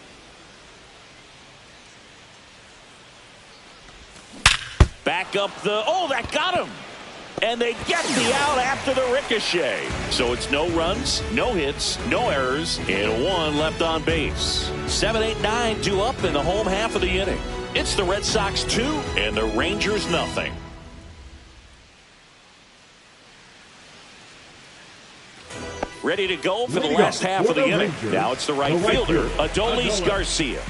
Back up the, oh, that got him. And they get the out after the ricochet. So it's no runs, no hits, no errors, and 1 left on base. 7, 8, 9, 2 up in the home half of the inning. It's the Red Sox 2 and the Rangers nothing. Ready to go for the last half of the inning. Now it's the right fielder, Adolis Garcia.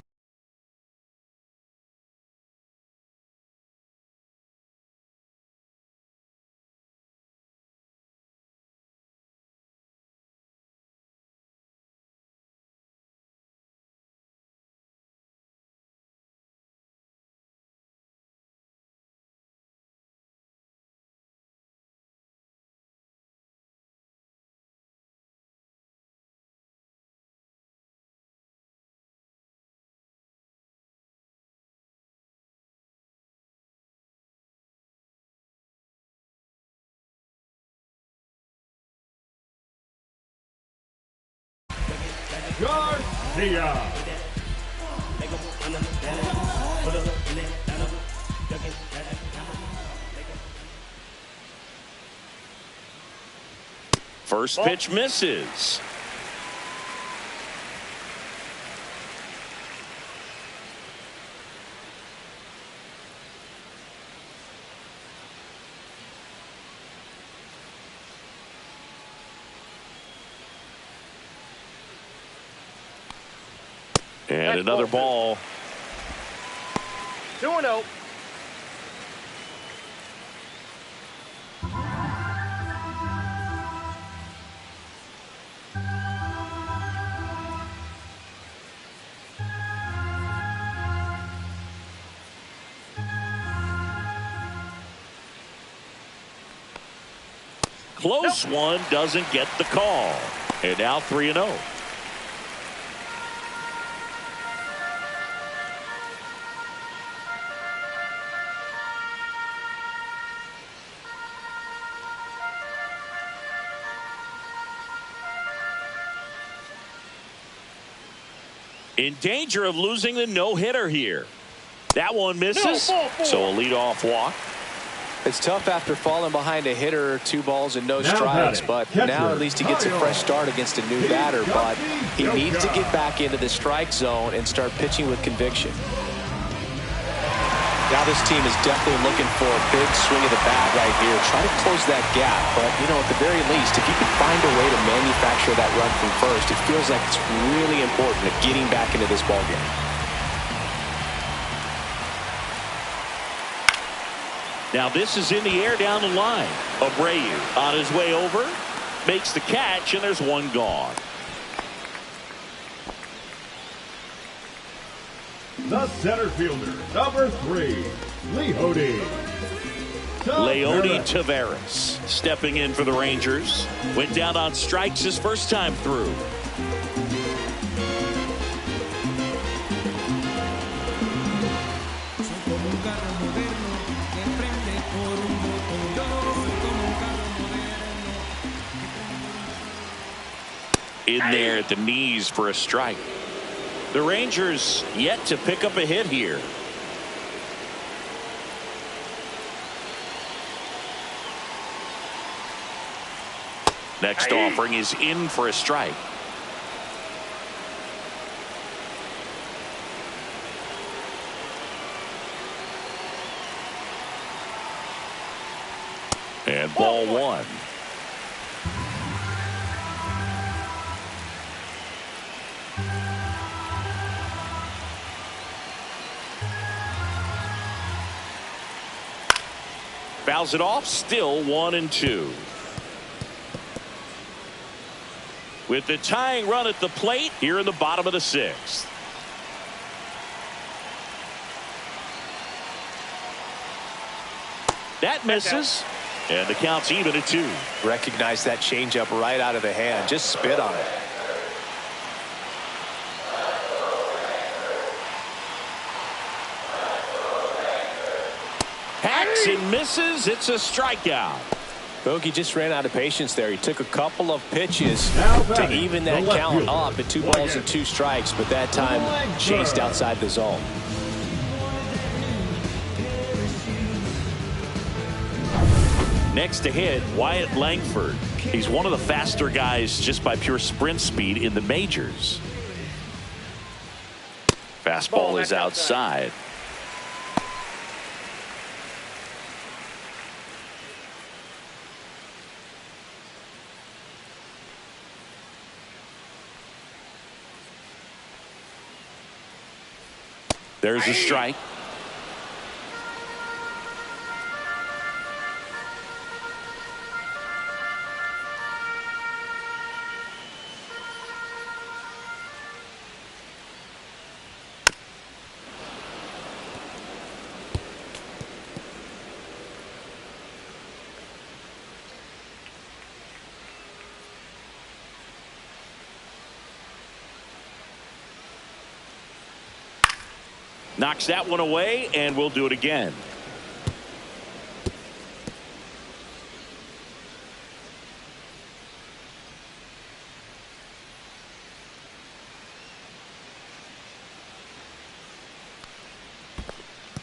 Garcia. First pitch misses. And another ball. 2-0. Close one, doesn't get the call. And now 3-0. In danger of losing the no-hitter here. That one misses. So a leadoff walk. It's tough after falling behind a hitter, 2 balls and no strikes, but now at least he gets a fresh start against a new batter. But he needs to get back into the strike zone and start pitching with conviction. Now this team is definitely looking for a big swing of the bat right here. Try to close that gap. But, you know, at the very least, if you can find a way to manufacture that run from first, it feels like it's really important at getting back into this ballgame. Now this is in the air down the line. Abreu on his way over. Makes the catch, and there's 1 gone. The center fielder, number 3, Leody Taveras stepping in for the Rangers. Went down on strikes his first time through. In there at the knees for a strike. The Rangers yet to pick up a hit here. Next offering is in for a strike. And ball one. Fouls it off, still 1-2. With the tying run at the plate here in the bottom of the sixth. That misses. And the count's even at 2. Recognize that changeup right out of the hand. Just spit on it. Hacks and misses. It's a strikeout. Bogey just ran out of patience there. He took a couple of pitches Now to batting, even the that left count fielder, up at 2 balls and 2 strikes, but that time chased outside the zone. Next to hit, Wyatt Langford. He's one of the faster guys just by pure sprint speed in the majors. Fastball is outside. There's a strike. Knocks that one away, and we'll do it again.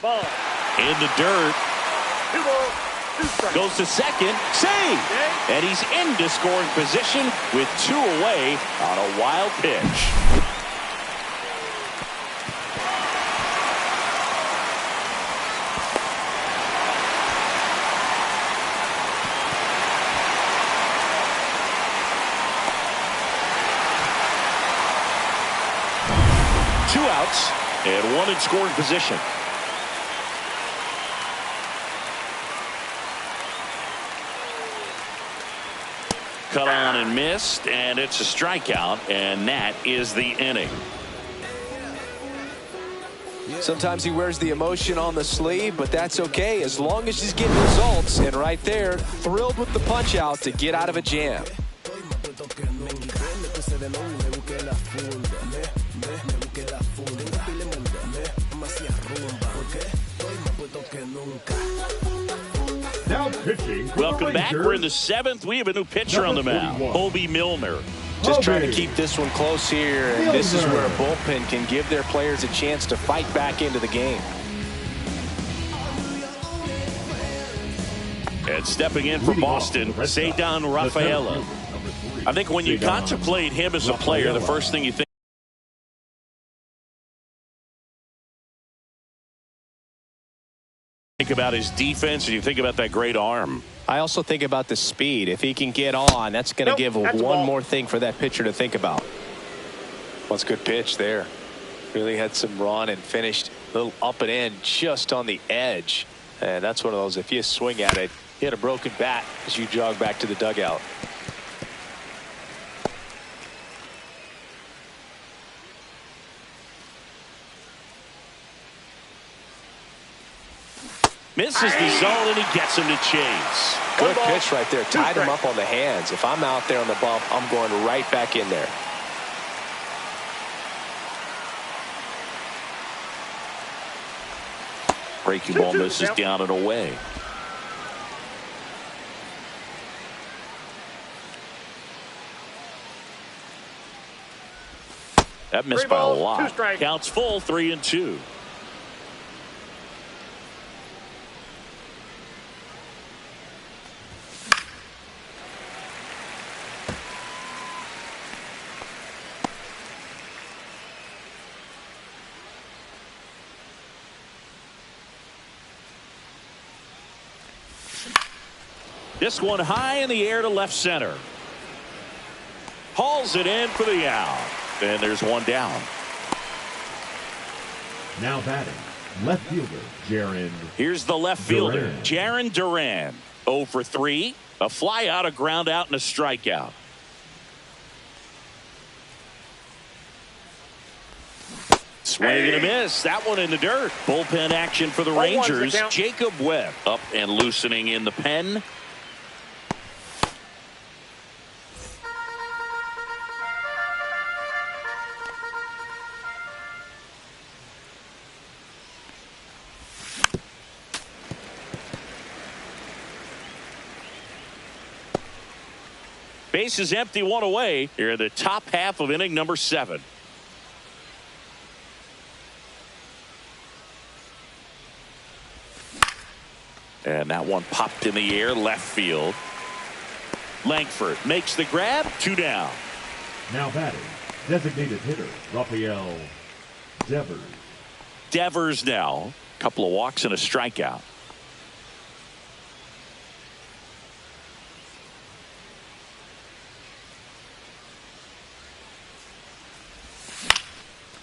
Ball. In the dirt. 2 balls, 2 strikes. Goes to second. Save. And he's into scoring position with 2 away on a wild pitch. Two outs and 1 in scoring position. Cut on and missed, and it's a strikeout, and that is the inning. Sometimes he wears the emotion on the sleeve, but that's okay as long as he's getting results. And right there, thrilled with the punch out to get out of a jam. Now pitching. Welcome back. We're in the 7th. We have a new pitcher on the mound, Hobie Milner. Just trying to keep this one close here, and this is where a bullpen can give their players a chance to fight back into the game. And stepping in for Boston, Ceddanne Rafaela. I think when you contemplate him as a player, the first thing you think about his defense, and you think about that great arm. I also think about the speed. If he can get on, that's going to give one more thing for that pitcher to think about. Well, it's a good pitch there. Really had some run and finished a little up and in just on the edge. And that's one of those, if you swing at it, you had a broken bat as you jog back to the dugout. Misses the zone, and he gets him to chase. Good pitch right there. Tied him up on the hands. If I'm out there on the bump, I'm going right back in there. Breaking ball misses down and away. That missed by a lot. Counts full, 3-2. This one high in the air to left center. Hauls it in for the out. And there's one down. Now batting, left fielder, Jarren. Here's the left fielder, Duran. Jarren Duran. 0 for 3. A fly out, a ground out, and a strikeout. Swing and a miss. That one in the dirt. Bullpen action for the Rangers. Jacob Webb up and loosening in the pen. Base is empty, one away. Here in the top half of inning number 7. And that one popped in the air, left field. Langford makes the grab, 2 down. Now batting, designated hitter, Rafael Devers. Devers now. Couple of walks and a strikeout.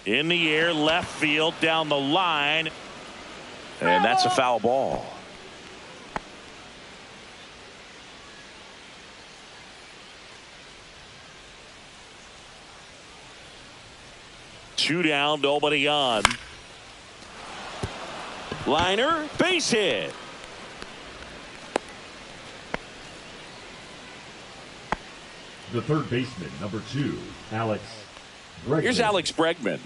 In the air, left field, down the line. And that's a foul ball. Two down, nobody on. Liner, base hit. The third baseman, number 2, Alex Bregman. Here's Alex Bregman.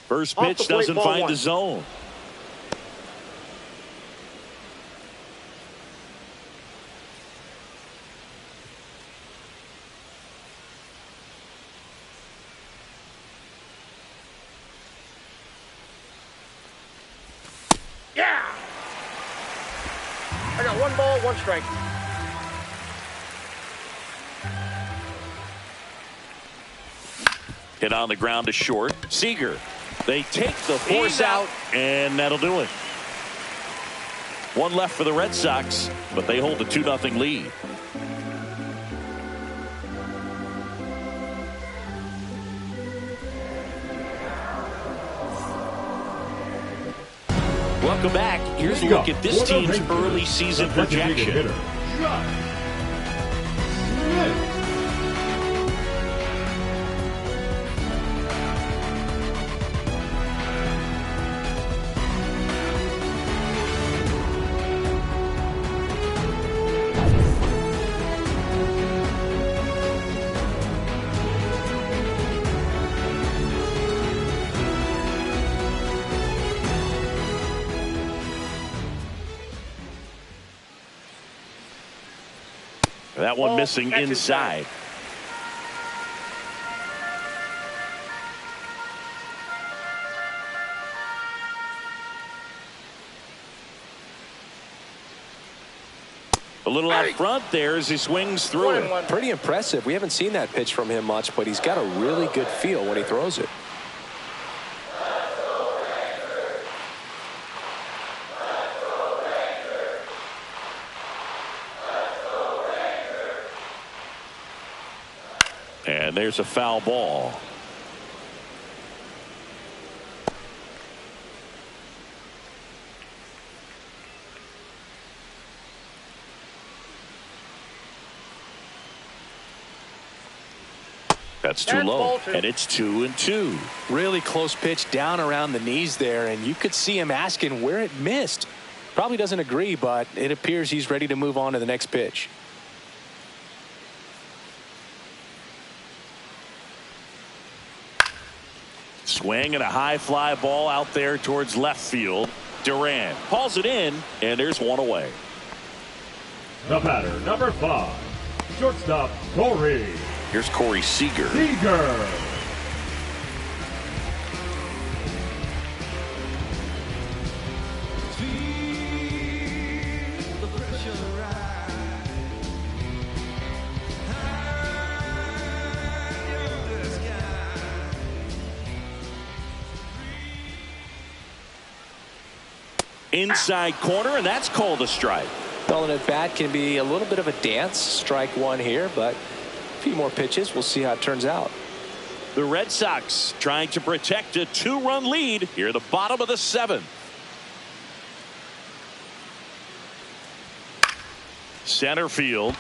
First pitch doesn't find the zone. Yeah! I got 1 ball, 1 strike. Hit on the ground to short. Seager. They take the force out, and that'll do it. 1 left for the Red Sox, but they hold a 2-0 lead. Welcome back. Here's a look at this team's early season projection. That one missing inside. A little out front there as he swings through it. Pretty impressive. We haven't seen that pitch from him much, but he's got a really good feel when he throws it. And there's a foul ball. That's too low, and it's 2-2. Really close pitch down around the knees there, and you could see him asking where it missed. Probably doesn't agree, but it appears he's ready to move on to the next pitch. Swing and a high fly ball out there towards left field. Duran hauls it in, and there's one away. The batter, number 5, shortstop, Corey Here's Corey Seager. Seager. Inside corner, and that's called a strike. Throwing at bat can be a little bit of a dance. Strike one here, but a few more pitches. We'll see how it turns out. The Red Sox trying to protect a 2-run lead here at the bottom of the 7th. Center field.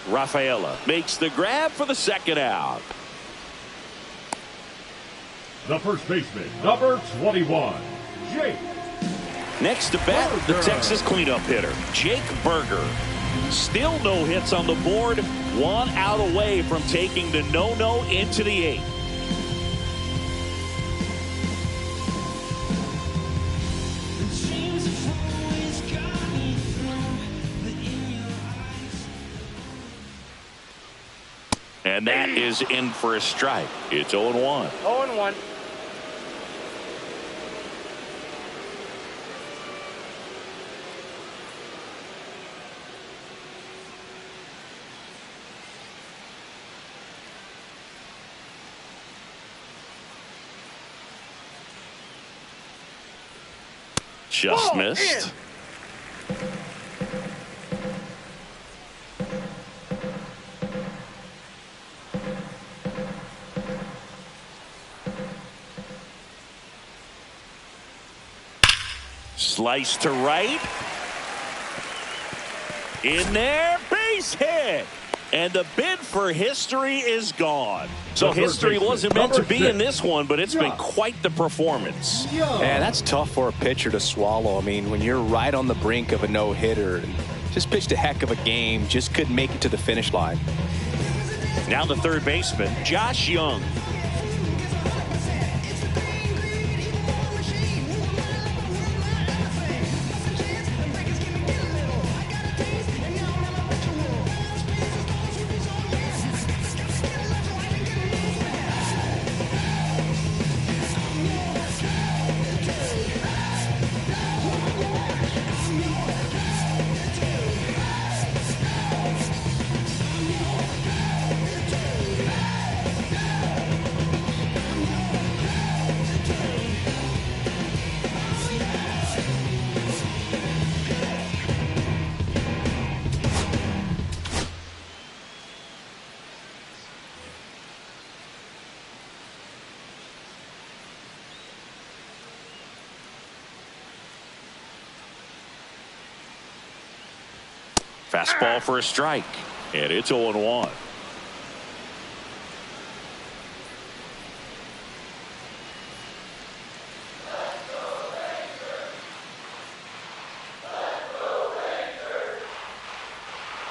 Rafaela makes the grab for the second out. The first baseman, number 21, Jake. Next to bat, the Texas cleanup hitter, Jake Burger. Still no hits on the board. 1 out away from taking the no-no into the 8th. And that is in for a strike. It's 0-1. 0-1. Just missed. Slice to right. In there, base hit. And the bid for history is gone. So history wasn't meant to be in this one, but it's been quite the performance. Yeah, that's tough for a pitcher to swallow. I mean, when you're right on the brink of a no-hitter and just pitched a heck of a game, just couldn't make it to the finish line. Now the third baseman, Josh Young. Fastball for a strike, and it's 0-1.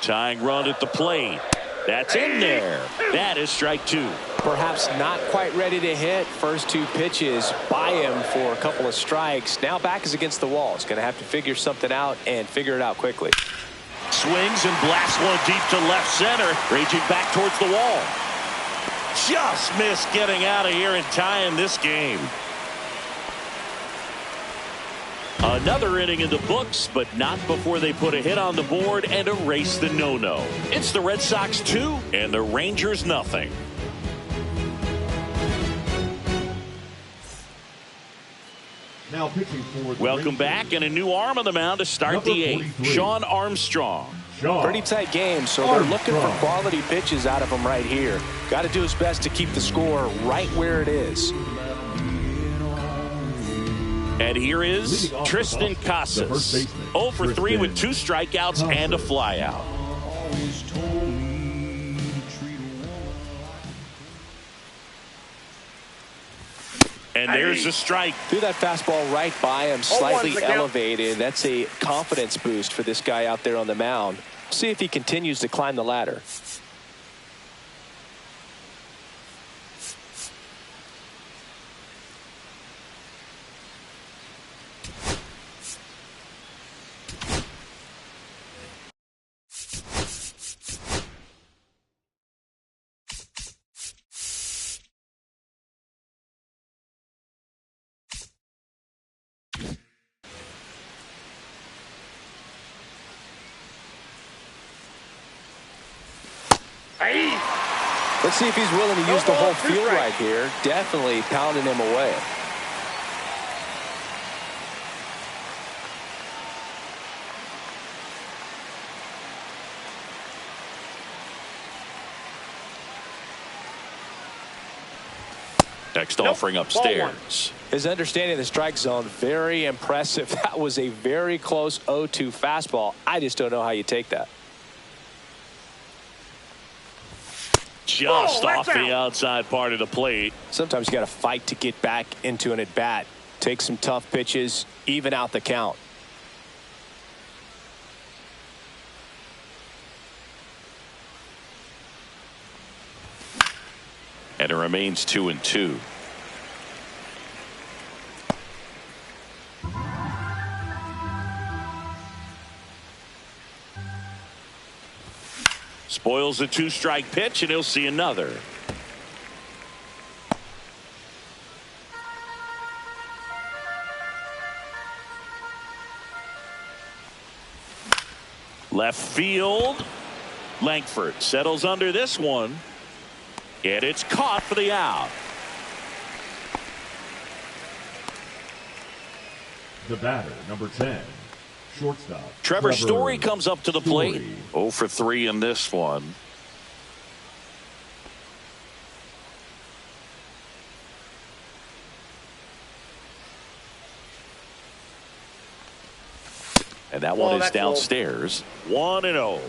Tying run at the plate. That's in there. That is strike 2. Perhaps not quite ready to hit. First 2 pitches by him for a couple of strikes. Now back is against the wall. He's going to have to figure something out and figure it out quickly. Swings and blasts one deep to left center, raging back towards the wall. Just missed getting out of here and tying this game. Another inning in the books, but not before they put a hit on the board and erase the no-no. It's the Red Sox 2 and the Rangers nothing. Now pitching for the Welcome Rangers, back, and a new arm on the mound to start number the 8th. 43. Sean Armstrong. Pretty tight game, so they're looking for quality pitches out of him right here. Got to do his best to keep the score right where it is. And here is Tristan Casas. 0 for 3 with 2 strikeouts and a flyout. And there's a strike. Threw that fastball right by him, slightly elevated. That's a confidence boost for this guy out there on the mound. See if he continues to climb the ladder. Hey. Let's see if he's willing to use the whole field right here. Definitely pounding him away. Next offering upstairs. His understanding of the strike zone, very impressive. That was a very close 0-2 fastball. I just don't know how you take that. Just off the outside part of the plate. Sometimes you got to fight to get back into an at-bat. Take some tough pitches, even out the count. And it remains 2-2. Spoils a 2-strike pitch, and he'll see another. Left field. Langford settles under this one. And it's caught for the out. The batter, number 10, shortstop. Trevor Story comes up to the plate. 0 for 3 in this one. And that one is downstairs. 1-0.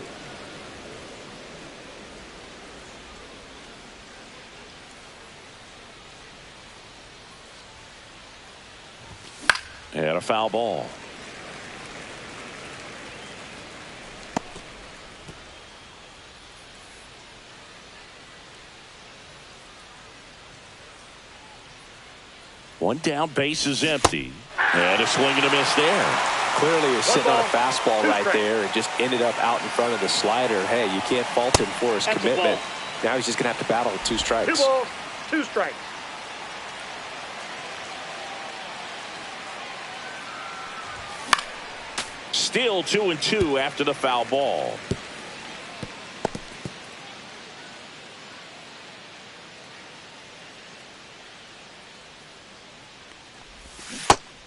And a foul ball. One down, base is empty. And a swing and a miss there. Clearly he was sitting on a fastball right there and just ended up out in front of the slider. Hey, you can't fault him for his commitment. Now he's just going to have to battle with 2 strikes. 2 balls, 2 strikes. Still 2-2 after the foul ball.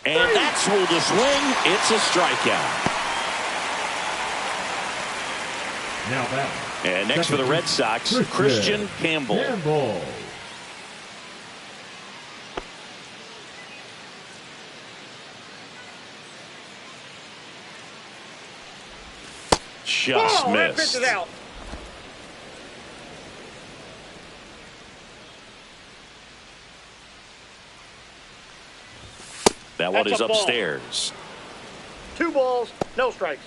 And that's ruled a swing. It's a strikeout. Now back. And next for the Red Sox, Christian Campbell. Just missed. It out. That one is upstairs. 2 balls, no strikes.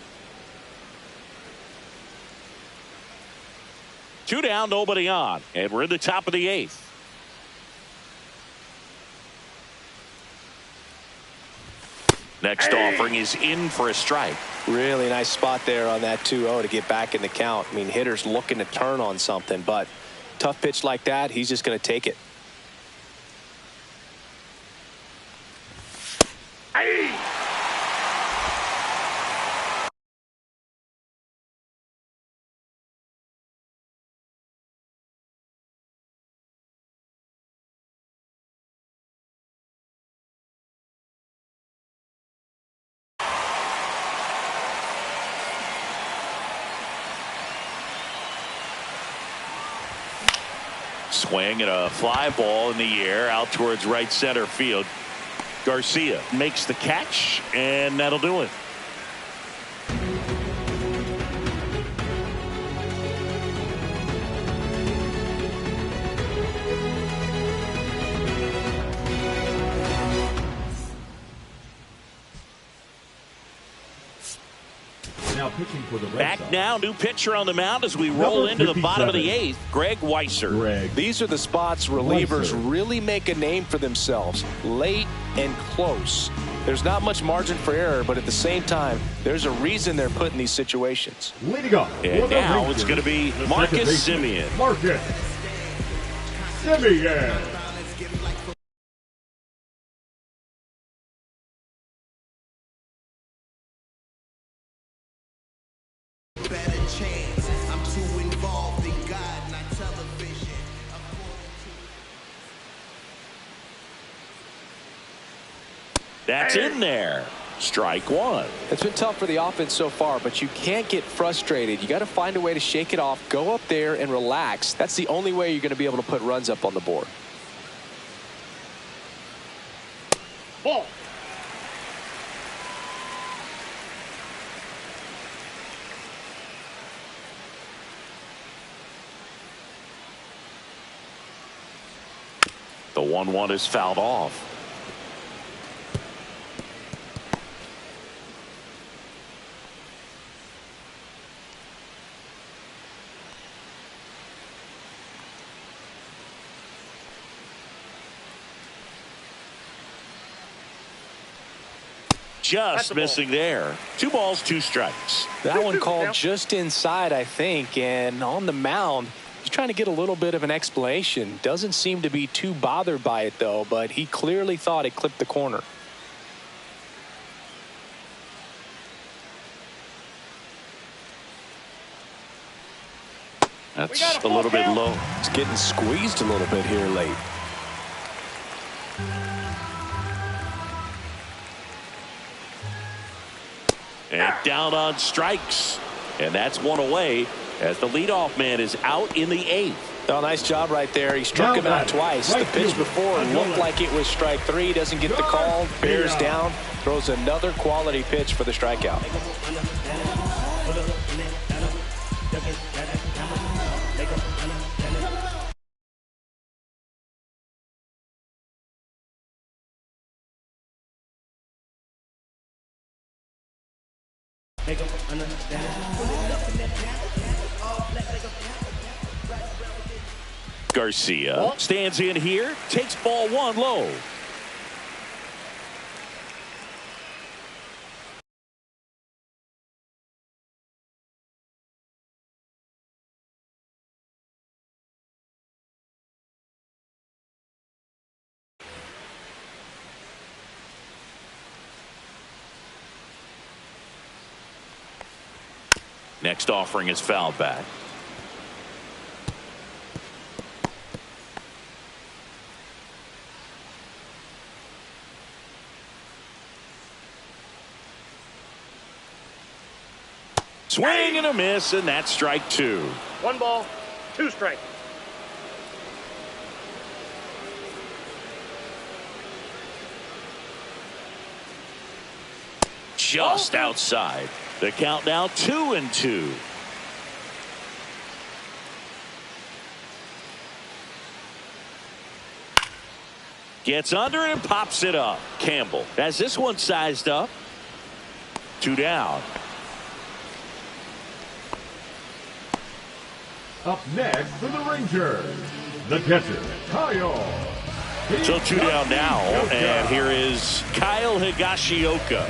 2 down, nobody on. And we're in the top of the 8th. Next offering is in for a strike. Really nice spot there on that 2-0 to get back in the count. I mean, hitters looking to turn on something, but tough pitch like that, he's just going to take it. Swing and a fly ball in the air out towards right center field. Garcia makes the catch, and that'll do it. Now pitching for the Red Back Sox. now, new pitcher on the mound as we roll into the bottom of the 8th. Greg Weisser. These are the spots relievers really make a name for themselves, late and close. There's not much margin for error, but at the same time, there's a reason they're put in these situations. Leading up. And now it's going to be Marcus Semien. Marcus Semien. That's in there. Strike 1. It's been tough for the offense so far, but you can't get frustrated. You got to find a way to shake it off, go up there and relax. That's the only way you're going to be able to put runs up on the board. Ball. The 1-1 is fouled off. Just missing there. 2 balls, 2 strikes. That one called just inside, I think, and on the mound, he's trying to get a little bit of an explanation. Doesn't seem to be too bothered by it, though, but he clearly thought it clipped the corner. That's a little bit low. It's getting squeezed a little bit here late. And down on strikes. And that's 1 away as the leadoff man is out in the 8th. Oh, nice job right there. He struck him out twice. The pitch before looked like it was strike 3. Doesn't get the call. Bears down. Throws another quality pitch for the strikeout. Garcia stands in here, takes ball 1 low. Next offering is fouled back. Swing and a miss, and that's strike 2. 1 ball, 2 strikes. Just outside. The count now 2-2. Gets under it and pops it up. Campbell has this one sized up. 2 down. Up next for the Rangers, the catcher, Kyle. So 2 down now, and here is Kyle Higashioka.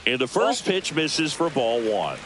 And the first pitch misses for ball 1.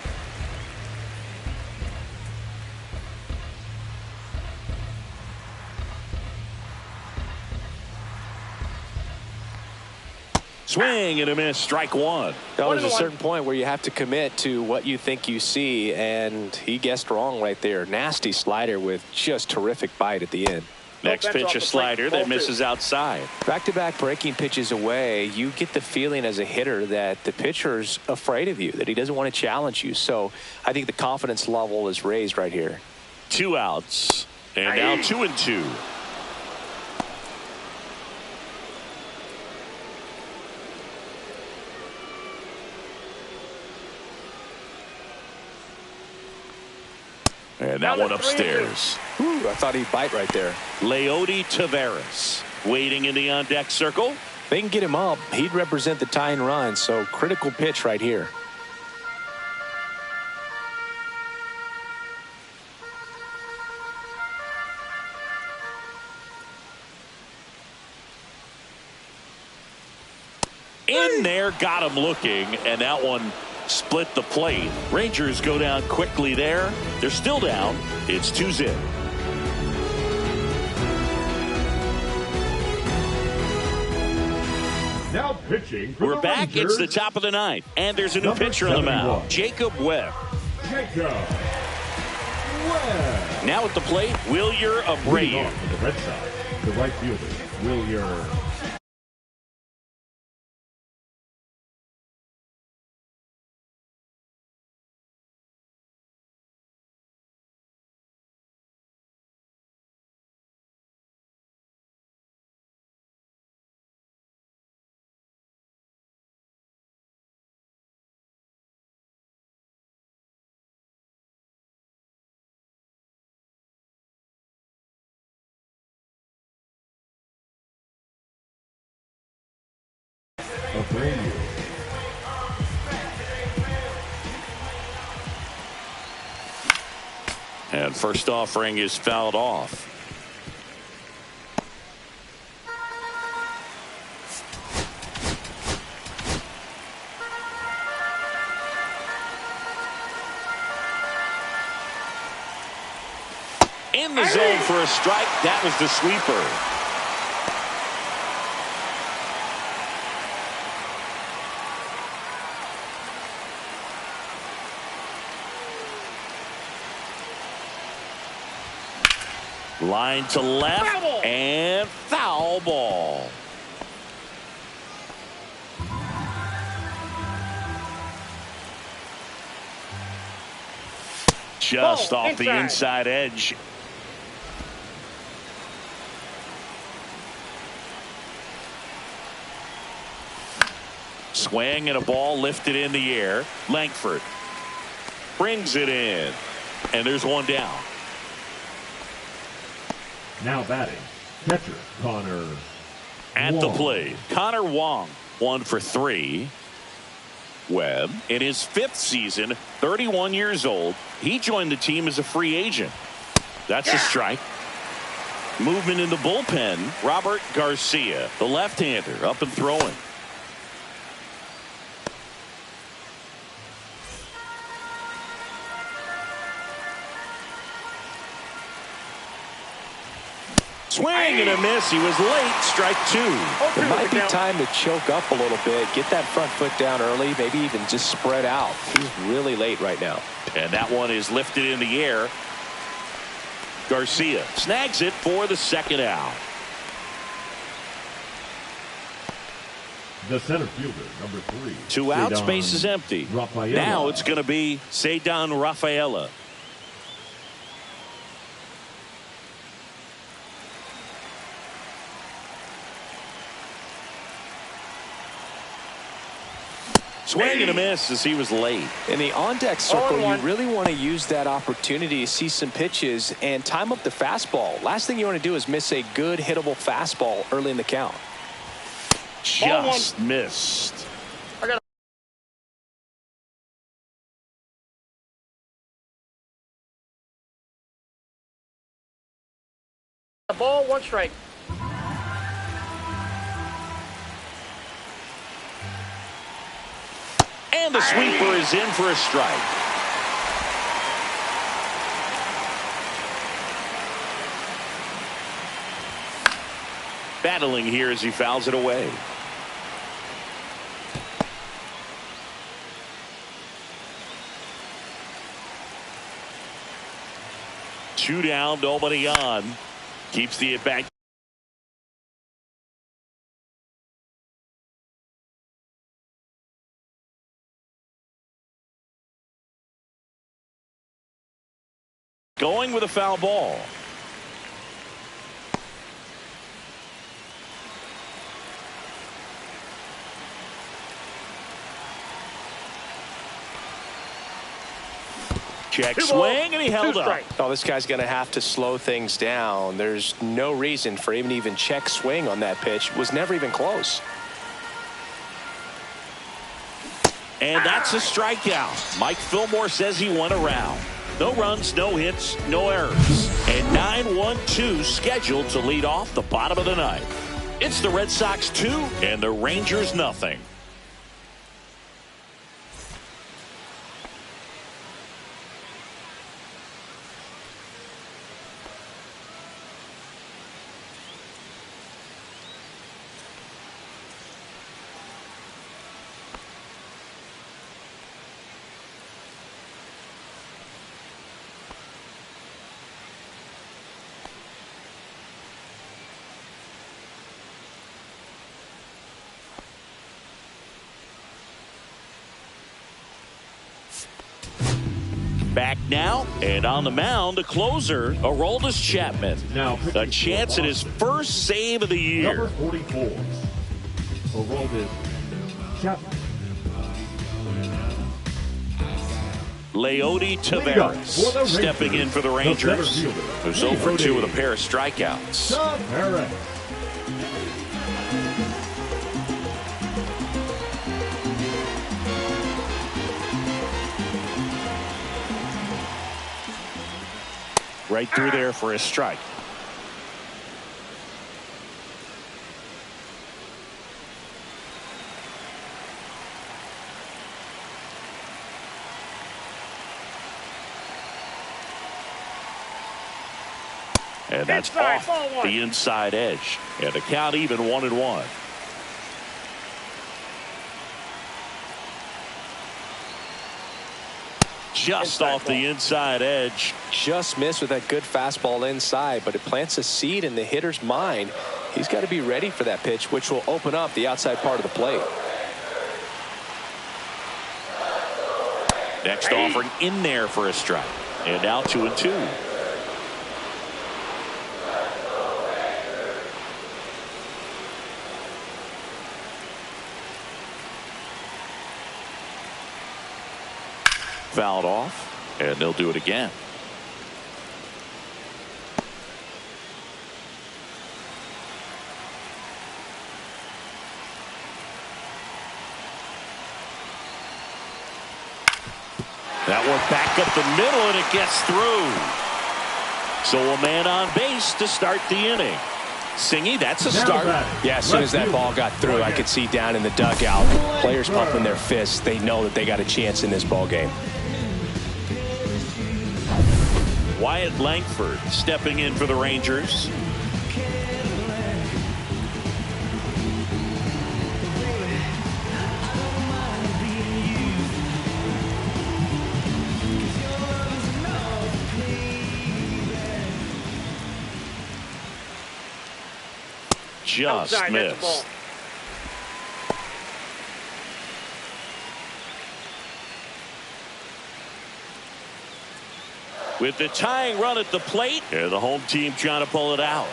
Swing and a miss, strike 1. There's a certain point where you have to commit to what you think you see, and he guessed wrong right there. Nasty slider with just terrific bite at the end. Next pitch, a slider that misses outside. Back-to-back breaking pitches away, you get the feeling as a hitter that the pitcher's afraid of you, that he doesn't want to challenge you. So I think the confidence level is raised right here. 2 outs, and now 2-2. And that one upstairs. Ooh, I thought he'd bite right there. Leody Taveras waiting in the on-deck circle. If they can get him up, he'd represent the tying run, so critical pitch right here. In there, got him looking, and that one split the plate. Rangers go down quickly there. They're still down. It's 2-0. Now pitching for We're the back. Rangers, It's the top of the 9th, and there's a new number pitcher on the 71. mound, Jacob Webb. Jacob Webb. Now at the plate, Wilyer Leading Abreu. off for the Red Sox, the right fielder, Wilyer And first offering is fouled off. In the zone for a strike. That was the sweeper. Line to left and foul ball. Just off the inside edge. Swing and a ball lifted in the air. Langford brings it in. And there's one down. Now batting, catcher Connor At Wong. the plate, Connor Wong, 1 for 3. Webb, in his 5th season, 31 years old. He joined the team as a free agent. That's a strike. Movement in the bullpen. Robert Garcia, the left-hander, up and throwing. Swing and a miss. He was late. Strike 2. It might be time to choke up a little bit, get that front foot down early, maybe even just spread out. He's really late right now. And that one is lifted in the air. Garcia snags it for the second out. The center fielder, number 3. 2 out, Cedon space is empty. Rafaela. Now it's going to be Cedon Rafaela. Swing and a miss as he was late. In the on-deck circle, you really want to use that opportunity to see some pitches and time up the fastball. Last thing you want to do is miss a good hittable fastball early in the count. Just missed. Ball, 1 strike. And the sweeper is in for a strike. Battling here as he fouls it away. Two down, nobody on. Keeps the at bat. Going with a foul ball. Check swing, and he held up. Oh, this guy's going to have to slow things down. There's no reason for him to even check swing on that pitch. Was never even close. And that's a strikeout. Mike Fillmore says he went around. No runs, no hits, no errors. And 9-1-2 scheduled to lead off the bottom of the ninth. It's the Red Sox 2 and the Rangers nothing. Back now, and on the mound, the closer, Aroldis Chapman. Now A chance at his first save of the year. Number 44, Aroldis Chapman. Leody Taveras stepping in for the Rangers, who's 0 for 2 with a pair of strikeouts. Taveras. Right through there for a strike. And that's Inside, off ball one. the inside edge. And the count even 1-1. Just Inside off ball. the inside edge. Just missed with that good fastball inside, but it plants a seed in the hitter's mind. He's got to be ready for that pitch, which will open up the outside part of the plate. Next offering in there for a strike. And now 2-2. Fouled off, and they'll do it again. That one back up the middle, and it gets through. So a man on base to start the inning. Singy, that's a start. Yeah, as soon as that ball got through, I could see down in the dugout, players pumping their fists. They know that they got a chance in this ball game. Wyatt Langford stepping in for the Rangers. Just Outside, that's the ball. missed. With the tying run at the plate, and the home team trying to pull it out.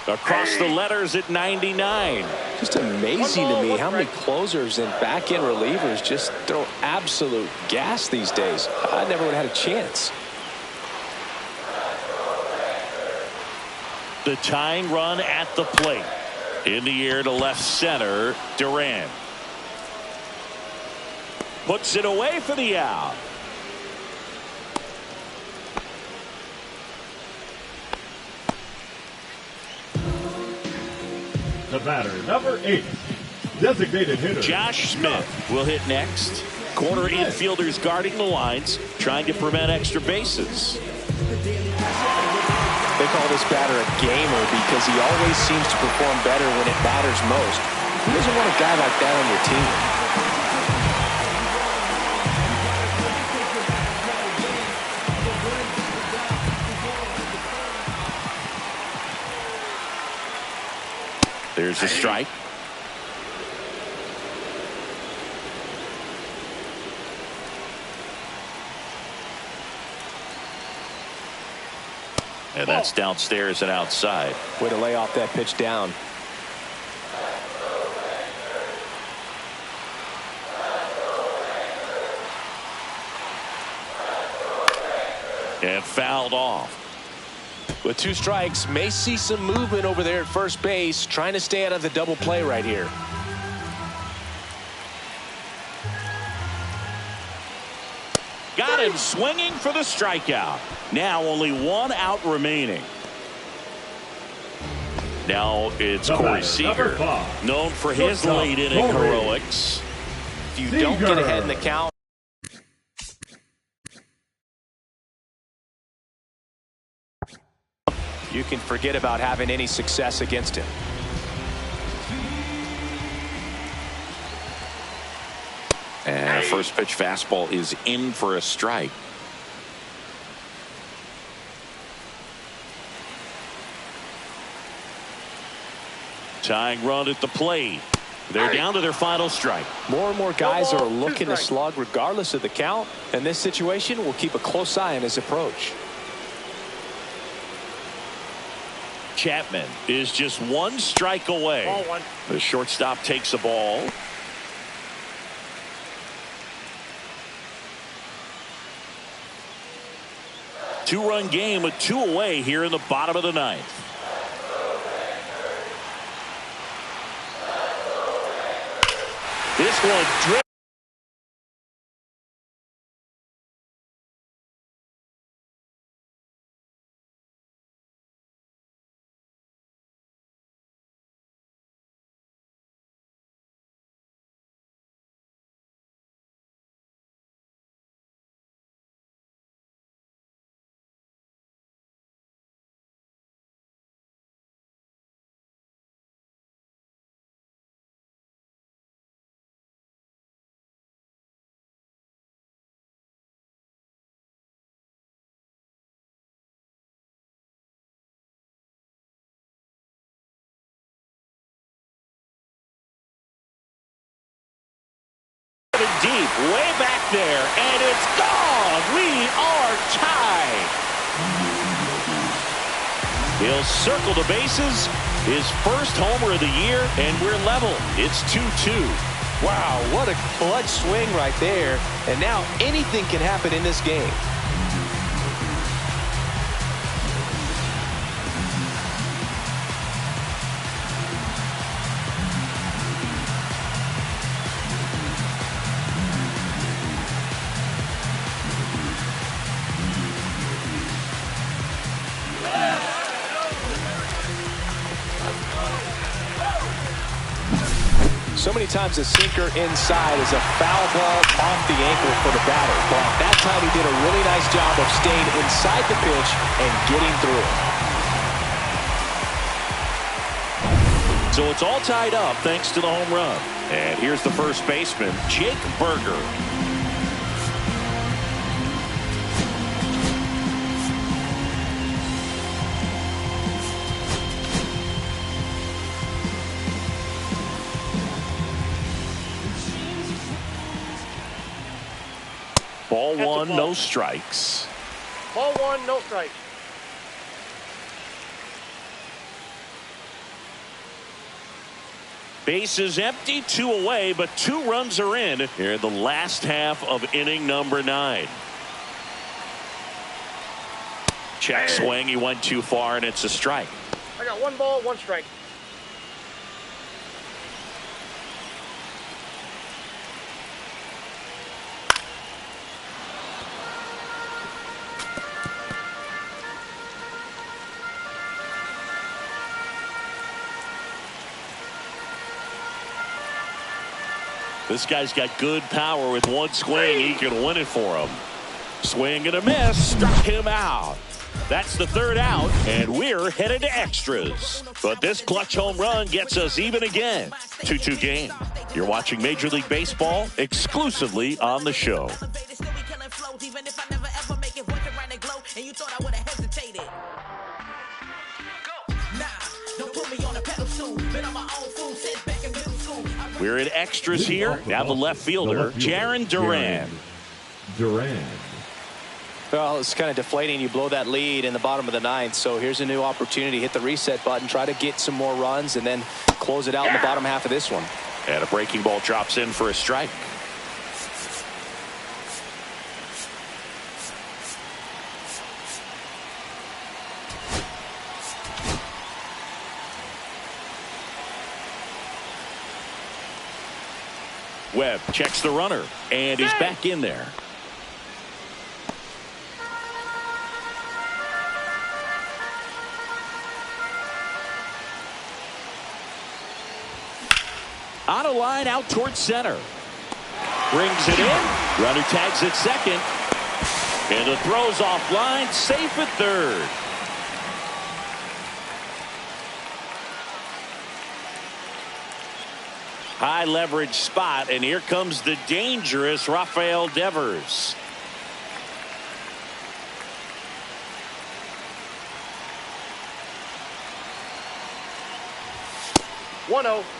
Across the letters at 99. Just amazing to me how many closers and back-end relievers just throw absolute gas these days. I never would have had a chance. The tying run at the plate. In the air to left center, Duran. Puts it away for the out. The batter, number 8, designated hitter. Josh Smith will hit next. Corner infielders guarding the lines, trying to prevent extra bases. They call this batter a gamer because he always seems to perform better when it matters most. Who doesn't want a guy like that on your team? There's a strike. And that's downstairs and outside. Way to lay off that pitch down. And fouled off. With 2 strikes, may see some movement over there at first base, trying to stay out of the double play right here. Got him swinging for the strikeout. Now only 1 out remaining. Now it's Corey Seager, known for his late inning heroics. If you don't get ahead in the count, you can forget about having any success against him. And a first pitch fastball is in for a strike. Tying run at the plate. They're down to their final strike. More and more guys are ball, looking 2 to strikes. slug regardless of the count. In this situation, we'll keep a close eye on his approach. Chapman is just 1 strike away. Ball 1. The shortstop takes a ball. Two-run game with 2 away here in the bottom of the 9th. This one driven. deep, way back there, and it's gone. We are tied. He'll circle the bases, his first homer of the year, and we're level. It's 2-2. Wow, what a clutch swing right there. And now anything can happen in this game. So many times a sinker inside is a foul ball off the ankle for the batter. But that time he did a really nice job of staying inside the pitch and getting through it. So it's all tied up thanks to the home run. And here's the first baseman, Jake Burger. Ball one, no strikes. Ball one, no strikes. Base is empty, 2 away, but 2 runs are in here in the last half of inning number 9. Check swing, he went too far, and it's a strike. I got 1 ball, 1 strike. This guy's got good power. With 1 swing, he can win it for him. Swing and a miss, struck him out. That's the 3rd out, and we're headed to extras. But this clutch home run gets us even again. 2-2 game. You're watching Major League Baseball exclusively on the show. We're in extras here. Now the left fielder, Jarren Duran. Well, it's kind of deflating. You blow that lead in the bottom of the 9th. So here's a new opportunity. Hit the reset button, try to get some more runs, and then close it out in the bottom half of this one. And a breaking ball drops in for a strike. Webb checks the runner, and he's back in there. On a line out towards center. Brings it in. Runner tags at second. And the throw's offline. Safe at 3rd. High leverage spot, and here comes the dangerous Rafael Devers.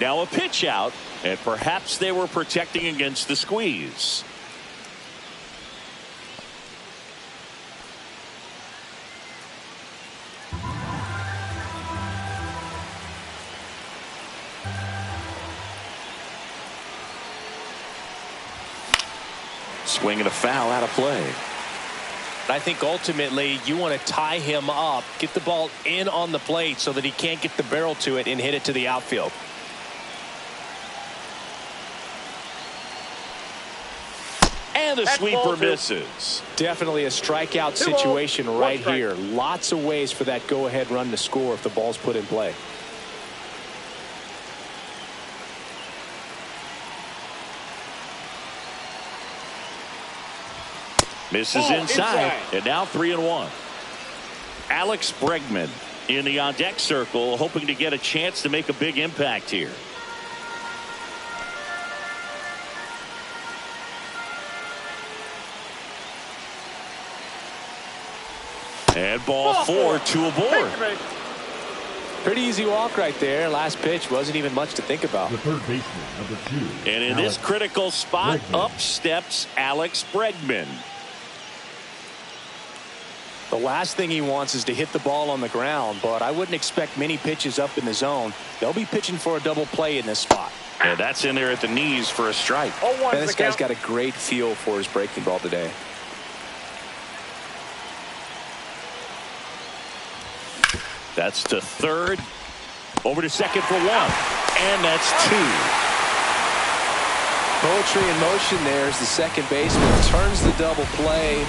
Now a pitch out, and perhaps they were protecting against the squeeze. Swing and a foul out of play. I think ultimately you want to tie him up, get the ball in on the plate so that he can't get the barrel to it and hit it to the outfield. And the sweeper misses. Definitely a strikeout situation right here. Lots of ways for that go-ahead run to score if the ball's put in play. Misses inside, and now 3-1. Alex Bregman in the on-deck circle, hoping to get a chance to make a big impact here. And ball 4, 2 aboard. Pretty easy walk right there. Last pitch wasn't even much to think about. The third baseman, number 2. And in Alex this critical spot, Bregman. up steps Alex Bregman. The last thing he wants is to hit the ball on the ground, but I wouldn't expect many pitches up in the zone. They'll be pitching for a double play in this spot. And that's in there at the knees for a strike. 0-1 And this guy's got a great feel for his breaking ball today. That's to third. Over to second for 1. And that's 2. Poetry in motion there as the second baseman turns the double play.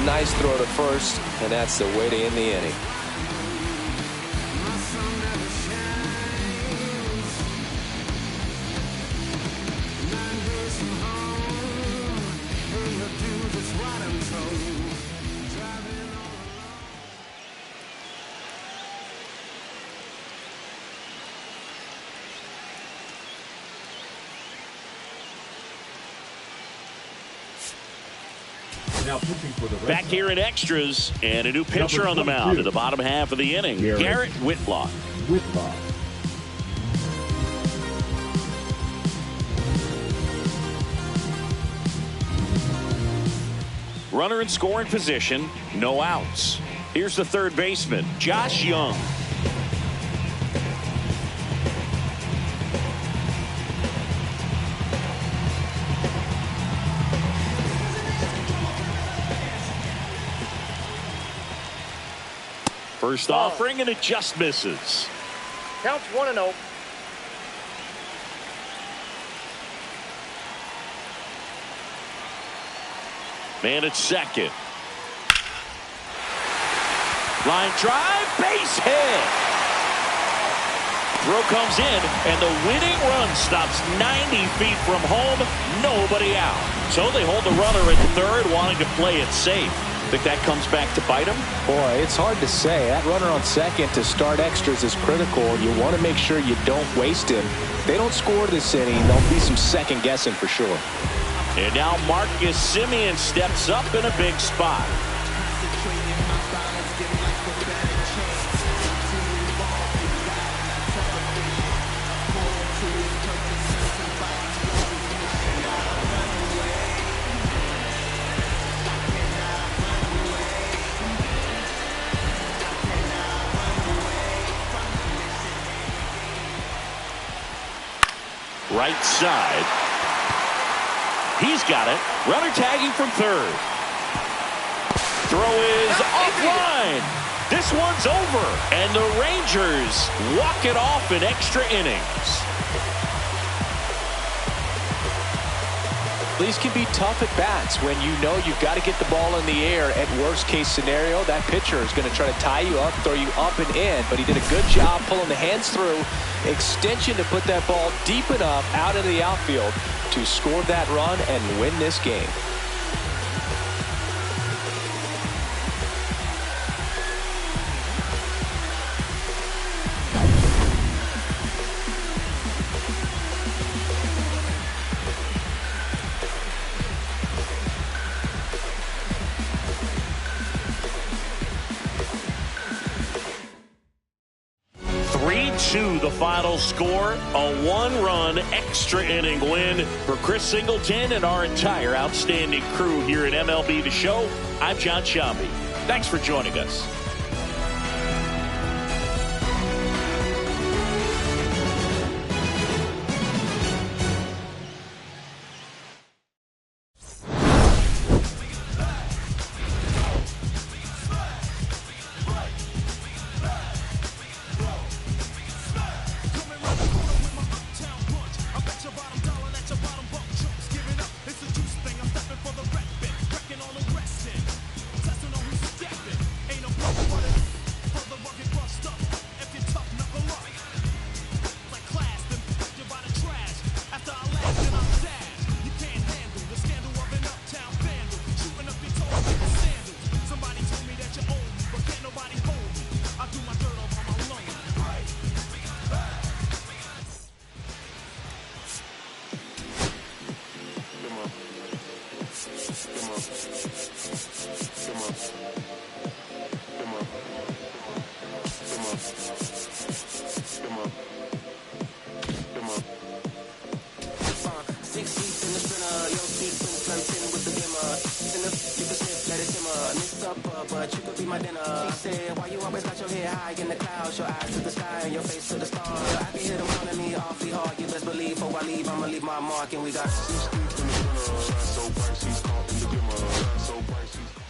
Nice throw to first, and that's the way to end the inning. Now pitching for the Red Back Sox. here in extras, and a new pitcher Number on the 22. mound in the bottom half of the inning. Garrett Whitlock. Whitlock. Runner in scoring position, no outs. Here's the third baseman, Josh Young. First offering, and it just misses. Counts 1-0. Man at second. Line drive, base hit. Throw comes in, and the winning run stops 90 feet from home. Nobody out. So they hold the runner at third, wanting to play it safe. Think that comes back to bite him? Boy, it's hard to say. That runner on second to start extras is critical. You want to make sure you don't waste him. If they don't score this inning, there'll be some second guessing for sure. And now Marcus Semien steps up in a big spot. Right side. He's got it. Runner tagging from third. Throw is offline. This one's over. And the Rangers walk it off in extra innings. These can be tough at bats when you know you've got to get the ball in the air. At worst case scenario, that pitcher is going to try to tie you up, throw you up and in, but he did a good job pulling the hands through. Extension to put that ball deep enough out into the outfield to score that run and win this game. The final score, a one-run extra inning win for Chris Singleton and our entire outstanding crew here at MLB The Show. I'm John Shambi. Thanks for joining us. my dinner. She said, why you always got your head high in the clouds, your eyes to the sky and your face to the stars. I can hear them calling me awfully hard. You best believe before I leave, I'ma leave my mark. And we got so bright, she's caught in the glimmer. So bright, she's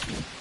you